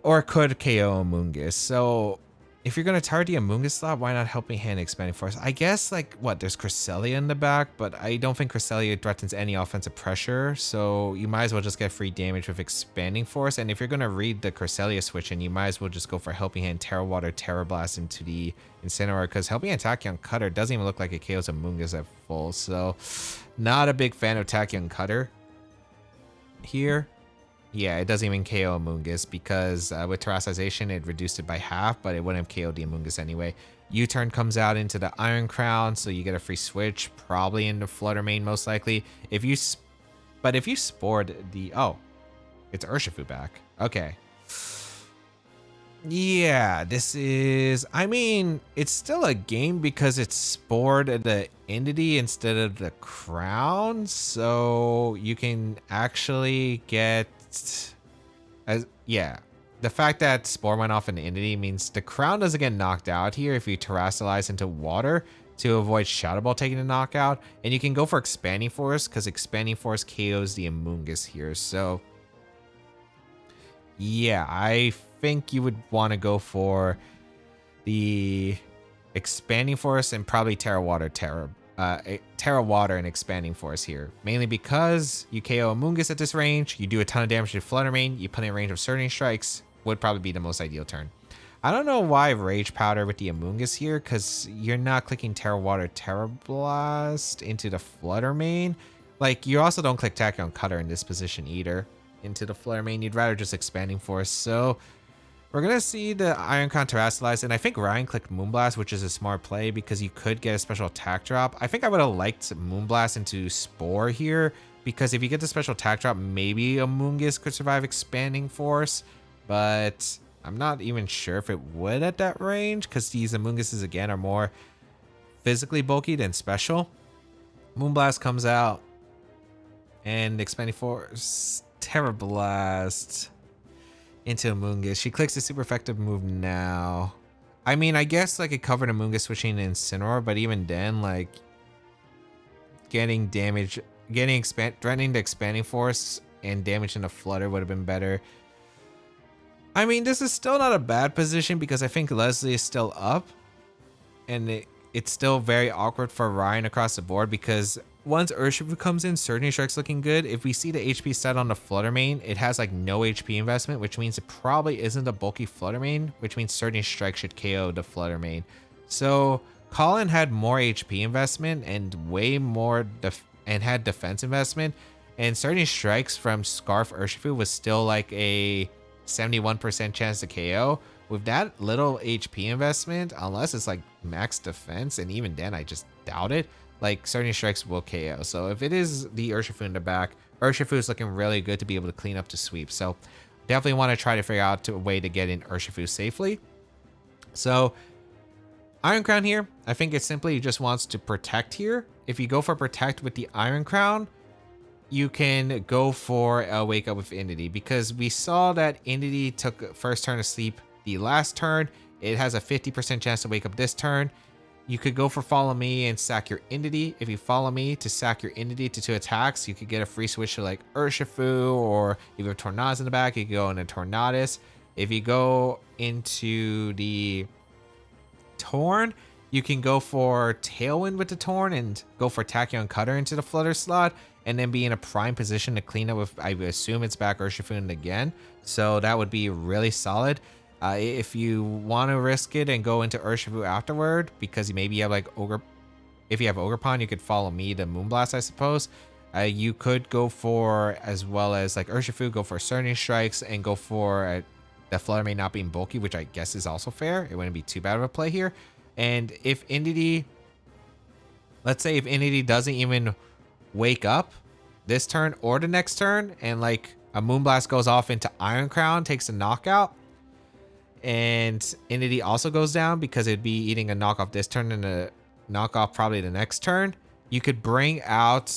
or could KO Amoonguss. So, if you're going to target the Amoonguss slot, why not Helping Hand Expanding Force? I guess, like, what, there's Cresselia in the back, but I don't think Cresselia threatens any offensive pressure, so you might as well just get free damage with Expanding Force, and if you're going to read the Cresselia switch, and you might as well just go for Helping Hand Terra Water, Terra Blast into the Incineroar, because Helping Hand Tachyon Cutter doesn't even look like it KOs Amoonguss at full, so not a big fan of Tachyon Cutter here. Yeah, it doesn't even KO Amoonguss because with Terrastization, it reduced it by half, but it wouldn't have KO'd the Amoonguss anyway. U-turn comes out into the Iron Crown, so you get a free switch, probably into Flutter Mane most likely. But if you spored the, oh, it's Urshifu back. Okay. Yeah, this is, I mean, it's still a game because it's spored the entity instead of the crown, so you can actually get, yeah, the fact that spore went off an entity means the crown doesn't get knocked out here if you terrestrialize into water to avoid Shadow Ball taking a knockout, and you can go for Expanding Force because Expanding Force KOs the Amoonguss here, so yeah, I think you would want to go for the Expanding Force and probably Terra Water and Expanding Force here. Mainly because you KO Amoonguss at this range, you do a ton of damage to Flutter Mane, you put in range of Surging Strikes, would probably be the most ideal turn. I don't know why Rage Powder with the Amoonguss here, because you're not clicking Terra Water, Terra Blast into the Flutter Mane. Like, you also don't click Tachyon Cutter in this position either into the Flutter Mane. You'd rather just Expanding Force. So we're going to see the Iron Crown Terrestrialize, and I think Ryan clicked Moonblast, which is a smart play because you could get a special attack drop. I think I would have liked Moonblast into Spore here because if you get the special attack drop, maybe Amoonguss could survive Expanding Force, but I'm not even sure if it would at that range because these Amoongusses, again, are more physically bulky than special. Moonblast comes out, and Expanding Force, Terra Blast into Amoonguss. She clicks the super effective move now. I mean, I guess like it covered Amoonguss switching to Incineroar, but even then, like getting damage, threatening the Expanding Force and damage into Flutter would have been better. I mean, this is still not a bad position because I think Leslie is still up, and it's still very awkward for Ryan across the board because once Urshifu comes in, Surging Strike's looking good. If we see the HP set on the Flutter Mane, it has like no HP investment, which means it probably isn't a bulky Flutter Mane, which means Surging Strike should KO the Flutter Mane. So Colin had more HP investment and way more and had defense investment, and Surging Strikes from Scarf Urshifu was still like a 71% chance to KO. With that little HP investment, unless it's like max defense, and even then I just doubt it, like Surging Strikes will KO. So if it is the Urshifu in the back, Urshifu is looking really good to be able to clean up the sweep. So definitely want to try to figure out a way to get in Urshifu safely. So Iron Crown here, I think it simply just wants to protect here. If you go for protect with the Iron Crown, you can go for a wake up with Entity because we saw that Entity took first turn to sleep the last turn. It has a 50% chance to wake up this turn. You could go for Follow Me and sack your Entity. If you Follow Me to sack your Entity to 2 attacks, you could get a free switch to like Urshifu, or if you have Tornadus in the back, you could go into Tornadus. If you go into the Torn, you can go for Tailwind with the Torn and go for Tachyon Cutter into the Flutter slot, and then be in a prime position to clean up with, I would assume it's back Urshifu again. So that would be really solid. If you want to risk it and go into Urshifu afterward, because maybe you have like Ogre, if you have Ogerpon, you could Follow Me to Moonblast, I suppose. You could go for, as well as like Urshifu, go for Surging Strikes and go for the Flutter Mane not being bulky, which I guess is also fair. It wouldn't be too bad of a play here. And if Entity, let's say if Entity doesn't even wake up this turn or the next turn, and like A Moonblast goes off into Iron Crown, takes a knockout. And Entity also goes down because it'd be eating a knockoff this turn and a knockoff probably the next turn. You could bring out,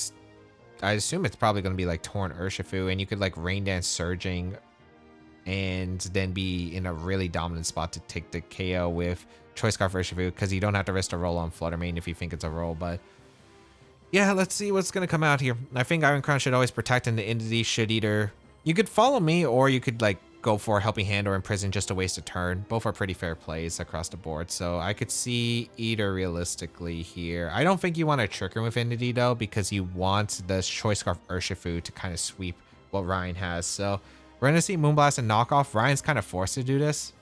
I assume it's probably going to be like Torn Urshifu, and you could like Rain Dance Surging and then be in a really dominant spot to take the KO with Choice Scarf Urshifu because you don't have to risk a roll on Fluttermane if you think it's a roll. But yeah, let's see what's going to come out here. I think Iron Crown should always protect, and the Entity should either, you could follow me or you could like go for a Helping Hand or Imprison just to waste a turn. Both are pretty fair plays across the board. So I could see either realistically here. I don't think you want to Trick Room with Entity though, because you want the Choice Scarf Urshifu to kind of sweep what Ryan has. So we're going to see Moonblast and Knockoff. Ryan's kind of forced to do this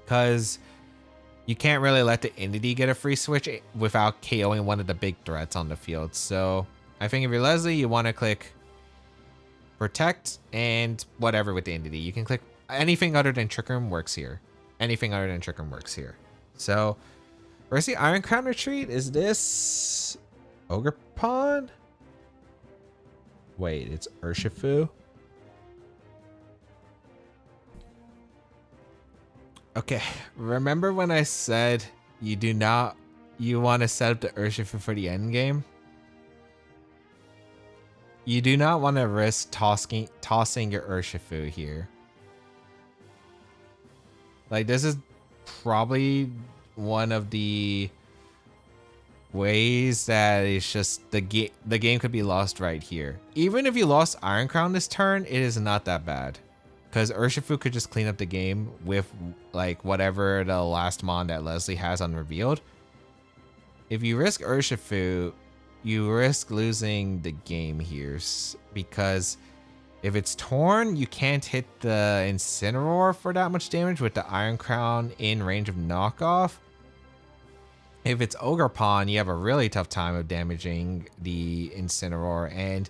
because you can't really let the Entity get a free switch without KOing one of the big threats on the field. So I think if you're Leslie, you want to click Protect and whatever with the Entity. You can click anything other than Trick Room works here. Anything other than Trick Room works here. So where's the Iron Crown Retreat? Is this Ogre Pawn? Wait, it's Urshifu. Okay, remember when I said you want to set up the Urshifu for the end game? You do not want to risk tossing your Urshifu here. Like, this is probably one of the ways that it's just the game could be lost right here. Even if you lost Iron Crown this turn, it is not that bad. Because Urshifu could just clean up the game with like whatever the last mon that Leslie has unrevealed. If you risk Urshifu, you risk losing the game here because if it's Torn, you can't hit the Incineroar for that much damage with the Iron Crown in range of knockoff. If it's Ogre Pawn, you have a really tough time of damaging the Incineroar. And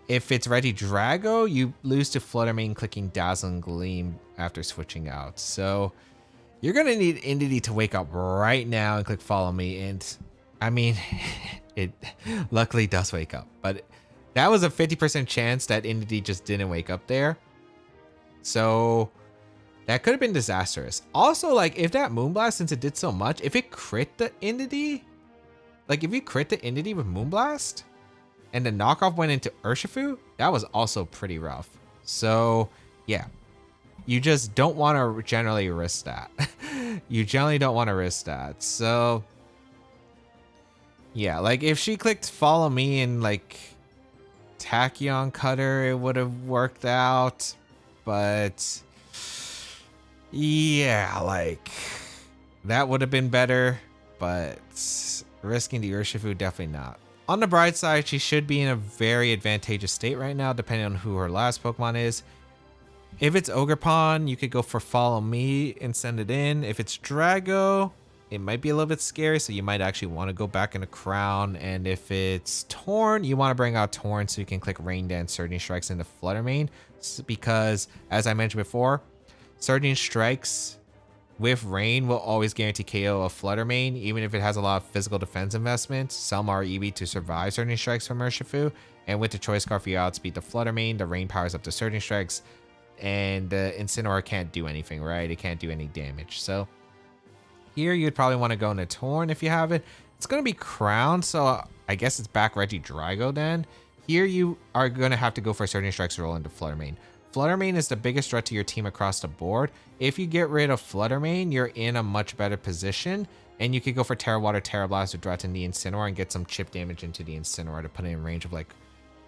if it's Regidrago, you lose to Fluttermane clicking Dazzling Gleam after switching out. So you're going to need Entity to wake up right now and click Follow Me. And I mean, it luckily does wake up, but that was a 50% chance that Entity just didn't wake up there. So that could have been disastrous. Also, like if that Moonblast, since it did so much, if it crit the Entity, like if you crit the Entity with Moonblast and the knockoff went into Urshifu, that was also pretty rough. So yeah, you just don't want to generally risk that. You generally don't want to risk that. So yeah, like if she clicked Follow Me and like Tachyon Cutter, it would have worked out. But yeah, like that would have been better. But risking the Urshifu, definitely not. On the bright side, she should be in a very advantageous state right now, depending on who her last Pokemon is. If it's Ogre Pawn, you could go for Follow Me and send it in. If it's Drago, it might be a little bit scary, so you might actually want to go back into Crown. And if it's Torn, you want to bring out Torn so you can click Rain Dance Surging Strikes into Fluttermane. Because, as I mentioned before, Surging Strikes with Rain will always guarantee KO of Fluttermane, even if it has a lot of physical defense investment. Some are EV to survive Surging Strikes from Urshifu. And with the Choice Scarf, you outspeed the Fluttermane. The Rain powers up the Surging Strikes. And the Incineroar can't do anything, right? It can't do any damage. So here, you'd probably want to go into Torn if you have it. It's going to be Crown, so I guess it's back Regidrago then. Here, you are going to have to go for Surging Strikes roll into Fluttermane. Fluttermane is the biggest threat to your team across the board. If you get rid of Fluttermane, you're in a much better position. And you could go for Terra Water, Terra Blast to threaten the Incineroar and get some chip damage into the Incineroar to put it in range of like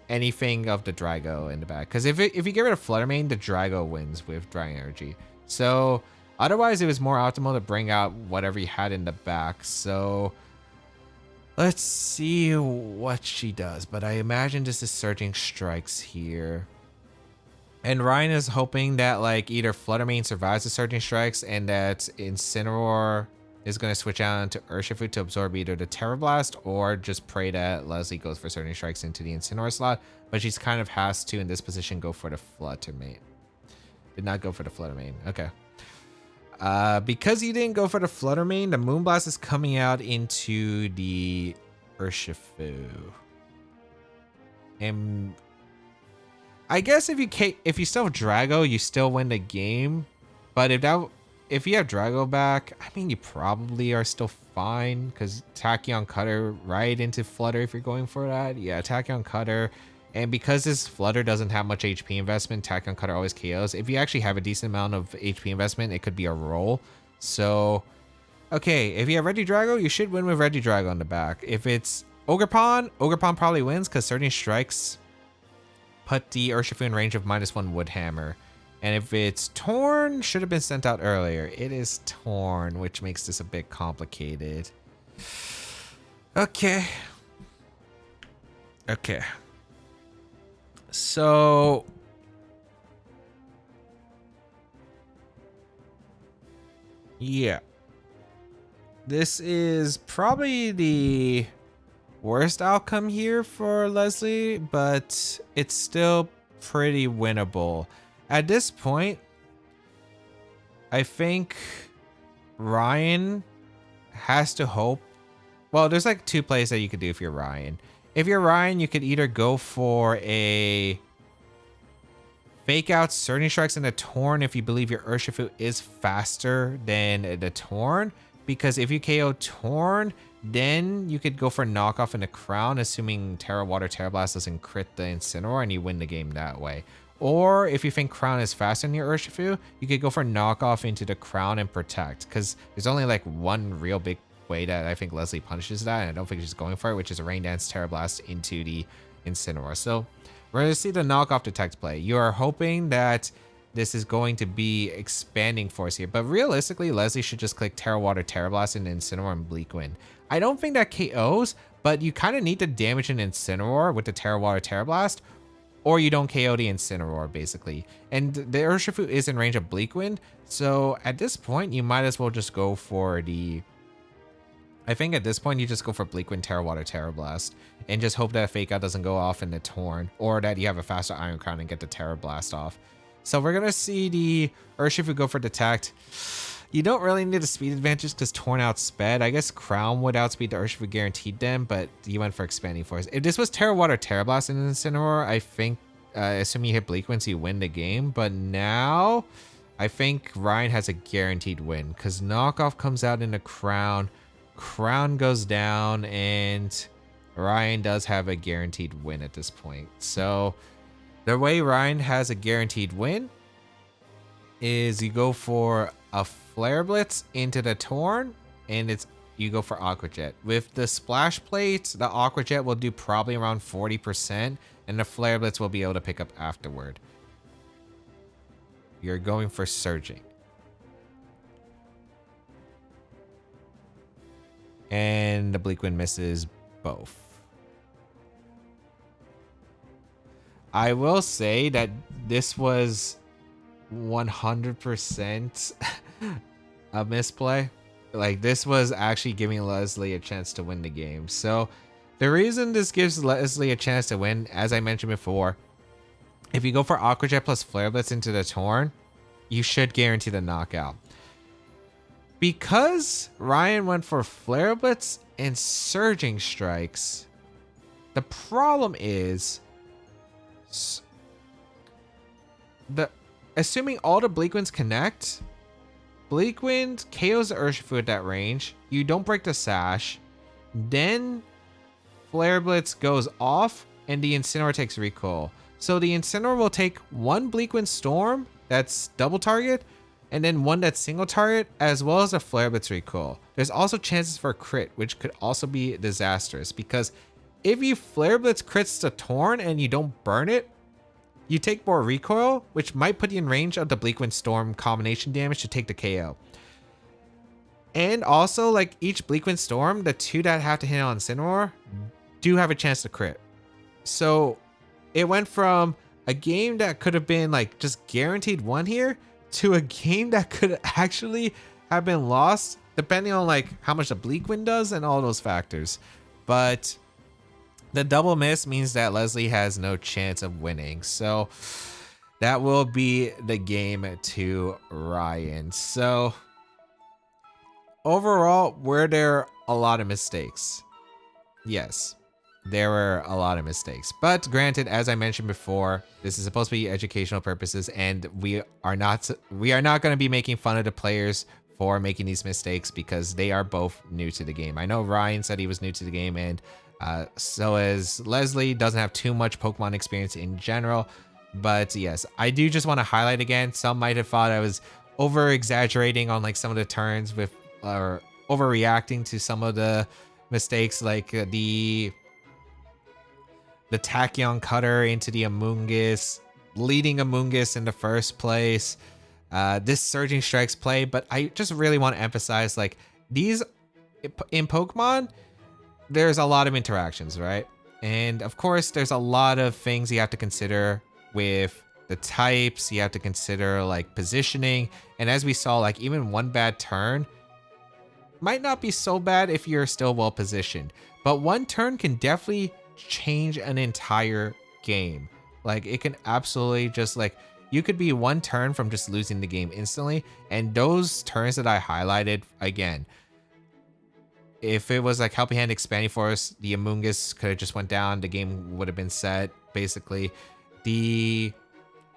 anything of the Drago in the back. Because if you get rid of Fluttermane, the Drago wins with Dragon Energy. So otherwise, it was more optimal to bring out whatever you had in the back. So let's see what she does. But I imagine this is Surging Strikes here. And Ryan is hoping that like either Fluttermane survives the Surging Strikes and that Incineroar is going to switch out into Urshifu to absorb either the Terra Blast or just pray that Leslie goes for Surging Strikes into the Incineroar slot. But she's kind of has to, in this position, go for the Fluttermane. Did not go for the Fluttermane. Okay. Because you didn't go for the Fluttermane, the Moonblast is coming out into the Urshifu. And I guess if you still have Drago, you still win the game. But if you have Drago back, I mean, you probably are still fine because Tachyon Cutter right into Flutter if you're going for that. Yeah, Tachyon Cutter. And because this Flutter doesn't have much HP investment, Tachyon Cutter always KOs. If you actually have a decent amount of HP investment, it could be a roll. So, okay, if you have Ready Drago, you should win with Ready Drago on the back. If it's Ogre Pawn probably wins because Surging Strikes put the Urshifu in range of -1 Wood Hammer. And if it's Torn, should have been sent out earlier. It is Torn, which makes this a bit complicated. Okay. Okay. So... yeah. This is probably the worst outcome here for Leslie, but it's still pretty winnable. At this point, I think Ryan has to hope. Well, there's like two plays that you could do if you're Ryan. If you're Ryan, you could either go for a fake out Surging Strikes and a Torn if you believe your Urshifu is faster than the Torn. Because if you KO Torn, then you could go for knockoff in the Crown, assuming Terra Water Terra Blast doesn't crit the Incineroar, and you win the game that way. Or if you think Crown is faster than your Urshifu, you could go for knockoff into the Crown and Protect. Because there's only like one real big way that I think Leslie punishes that, and I don't think she's going for it, which is a Rain Dance Terra Blast into the Incineroar. So we're going to see the knockoff Detect play. You are hoping that this is going to be expanding force here, but realistically, Leslie should just click Terra Water Terra Blast into Incineroar and Bleak Wind. I don't think that KOs, but you kind of need to damage an Incineroar with the Terra Water Terra Blast, or you don't KO the Incineroar, basically. And the Urshifu is in range of Bleak Wind, so at this point, you might as well just go for the... I think at this point, you just go for Bleak Wind, Terra Water, Terra Blast, and just hope that Fake Out doesn't go off in the Torn, or that you have a faster Iron Crown and get the Terra Blast off. So we're going to see the Urshifu go for Detect. You don't really need a speed advantage because Torn outsped. I guess Crown would outspeed the Urshifu guaranteed them, but you went for Expanding Force. If this was Terra Water, Terra Blast in Incineroar, I think, assuming you hit Bleak Wind, so you win the game. But now, I think Ryan has a guaranteed win because Knockoff comes out in the Crown. Crown goes down, and Ryan does have a guaranteed win at this point. So the way Ryan has a guaranteed win is you go for a Flare Blitz into the Torn, and you go for Aqua Jet. With the Splash Plate, the Aqua Jet will do probably around 40%, and the Flare Blitz will be able to pick up afterward. You're going for Surging. And the Bleak Wind misses both. I will say that this was 100% a misplay. Like, this was actually giving Leslie a chance to win the game. So the reason this gives Leslie a chance to win, as I mentioned before, if you go for Aqua Jet plus Flare Blitz into the Torn, you should guarantee the knockout. Because Ryan went for Flare Blitz and Surging Strikes, the problem is assuming all the Bleak Winds connect, Bleak Wind KOs the Urshifu at that range, you don't break the Sash, then Flare Blitz goes off and the Incineroar takes recoil. So the Incineroar will take one Bleak Wind Storm that's double target, and then one that's single target, as well as a Flare Blitz recoil. There's also chances for a crit, which could also be disastrous, because if you Flare Blitz crits the Torn and you don't burn it, you take more recoil, which might put you in range of the Bleak Wind Storm combination damage to take the KO. And also, like, each Bleak Wind Storm, the two that have to hit on Incineroar do have a chance to crit. So it went from a game that could have been like just guaranteed one here to a game that could actually have been lost, depending on like how much the Bleak Wind does and all those factors. But the double miss means that Leslie has no chance of winning. So that will be the game to Ryan. So overall, were there a lot of mistakes? Yes. there were a lot of mistakes. But granted, as I mentioned before, this is supposed to be educational purposes, and we are not going to be making fun of the players for making these mistakes because they are both new to the game. I know Ryan said he was new to the game, and so as Leslie doesn't have too much Pokemon experience in general. But yes, I do just want to highlight again, some might have thought I was over exaggerating on like some of the turns with or overreacting to some of the mistakes, like the Tachyon cutter into the Amoonguss, leading Amoonguss in the first place, this Surging Strikes play. But I just really want to emphasize, like, these in Pokemon, there's a lot of interactions, right? And of course, there's a lot of things you have to consider with the types. You have to consider like positioning. And as we saw, like even one bad turn might not be so bad if you're still well positioned, but one turn can definitely change an entire game. Like it can absolutely just like, you could be one turn from just losing the game instantly. And those turns that I highlighted, again, if it was like Helping Hand, Expanding Force, the Amoonguss could have just went down, the game would have been set basically. The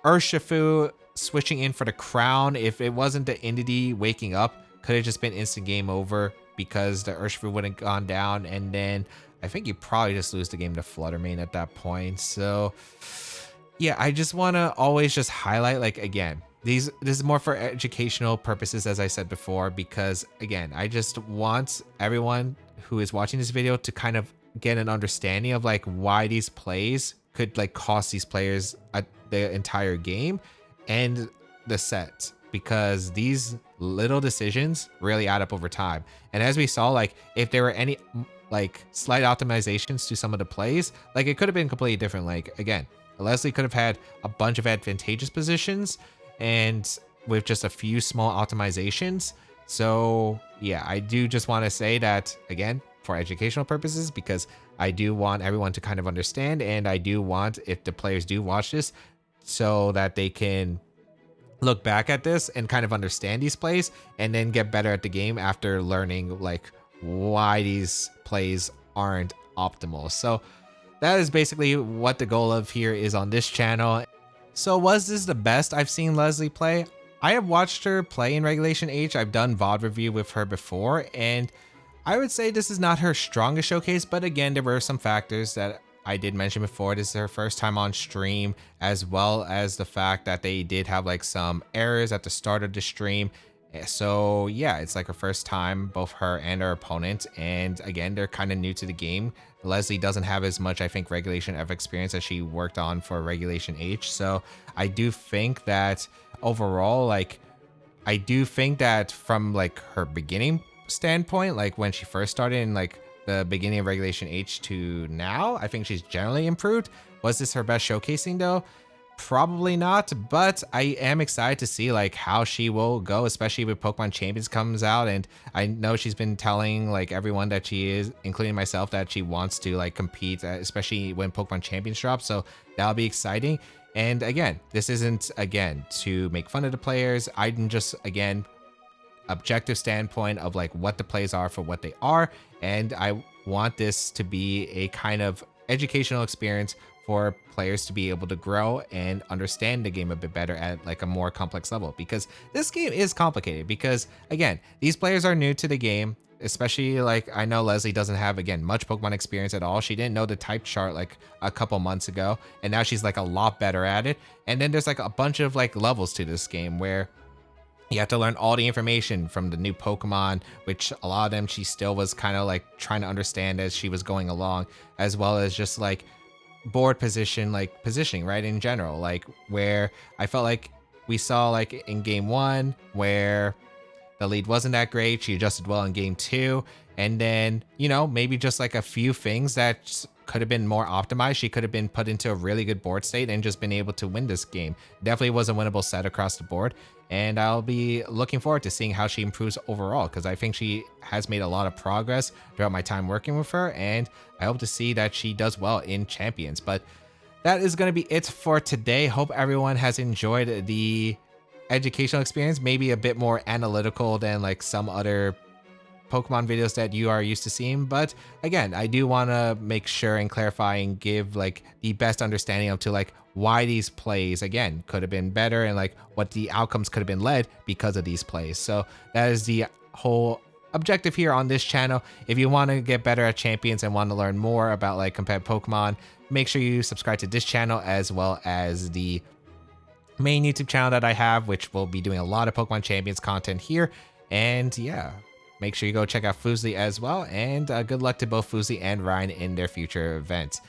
Urshifu switching in for the crown, if it wasn't the Indeedee waking up, could have just been instant game over because the Urshifu wouldn't gone down, and then I think you probably just lose the game to Fluttermane at that point. So yeah, I just want to always just highlight, like, again, this is more for educational purposes, as I said before, because again, I just want everyone who is watching this video to kind of get an understanding of like why these plays could like cost these players the entire game and the set, because these little decisions really add up over time. And as we saw, like if there were any like slight optimizations to some of the plays, like it could have been completely different. Like again, Leslie could have had a bunch of advantageous positions and with just a few small optimizations. So yeah, I do just want to say that again, for educational purposes, because I do want everyone to kind of understand, and I do want, if the players do watch this, so that they can look back at this and kind of understand these plays and then get better at the game after learning like why these plays aren't optimal. So that is basically what the goal of here is on this channel. So was this the best I've seen Leslie play? I have watched her play in Regulation H. I've done VOD review with her before, and I would say this is not her strongest showcase, but again, there were some factors that I did mention before. This is her first time on stream, as well as the fact that they did have like some errors at the start of the stream. So yeah, it's like her first time, both her and her opponent. And again, they're kind of new to the game. Leslie doesn't have as much, I think, Regulation F experience as she worked on for Regulation H. So I do think that overall, like, I do think that from like her beginning standpoint, like when she first started in like the beginning of Regulation H to now, I think she's generally improved. Was this her best showcasing though? Probably not, but I am excited to see like how she will go, especially with Pokemon Champions comes out. And I know she's been telling like everyone that she is, including myself, that she wants to like compete, especially when Pokemon Champions drop. So that'll be exciting. And again, this isn't again to make fun of the players. I'm just again objective standpoint of like what the plays are for what they are, and I want this to be a kind of educational experience for players to be able to grow and understand the game a bit better at like a more complex level, because this game is complicated. Because again, these players are new to the game, especially like I know Leslie doesn't have again much Pokemon experience at all. She didn't know the type chart like a couple months ago, and now she's like a lot better at it. And then there's like a bunch of like levels to this game where you have to learn all the information from the new Pokemon, which a lot of them she still was kind of like trying to understand as she was going along, as well as just like board position, like positioning, right, in general, like where I felt like we saw like in game 1 where the lead wasn't that great, she adjusted well in game 2, and then, you know, maybe just like a few things that could have been more optimized, she could have been put into a really good board state and just been able to win this game. Definitely was a winnable set across the board, and I'll be looking forward to seeing how she improves overall, because I think she has made a lot of progress throughout my time working with her, and I hope to see that she does well in Champions. But that is going to be it for today. Hope everyone has enjoyed the educational experience, maybe a bit more analytical than like some other Pokemon videos that you are used to seeing, but again, I do want to make sure and clarify and give like the best understanding of to like why these plays again could have been better and like what the outcomes could have been led because of these plays. So that is the whole objective here on this channel. If you want to get better at champions and want to learn more about like competitive Pokemon, make sure you subscribe to this channel as well as the main YouTube channel that I have, which will be doing a lot of Pokemon Champions content here. And yeah, make sure you go check out Fuslie as well. And good luck to both Fuslie and Ryan in their future events.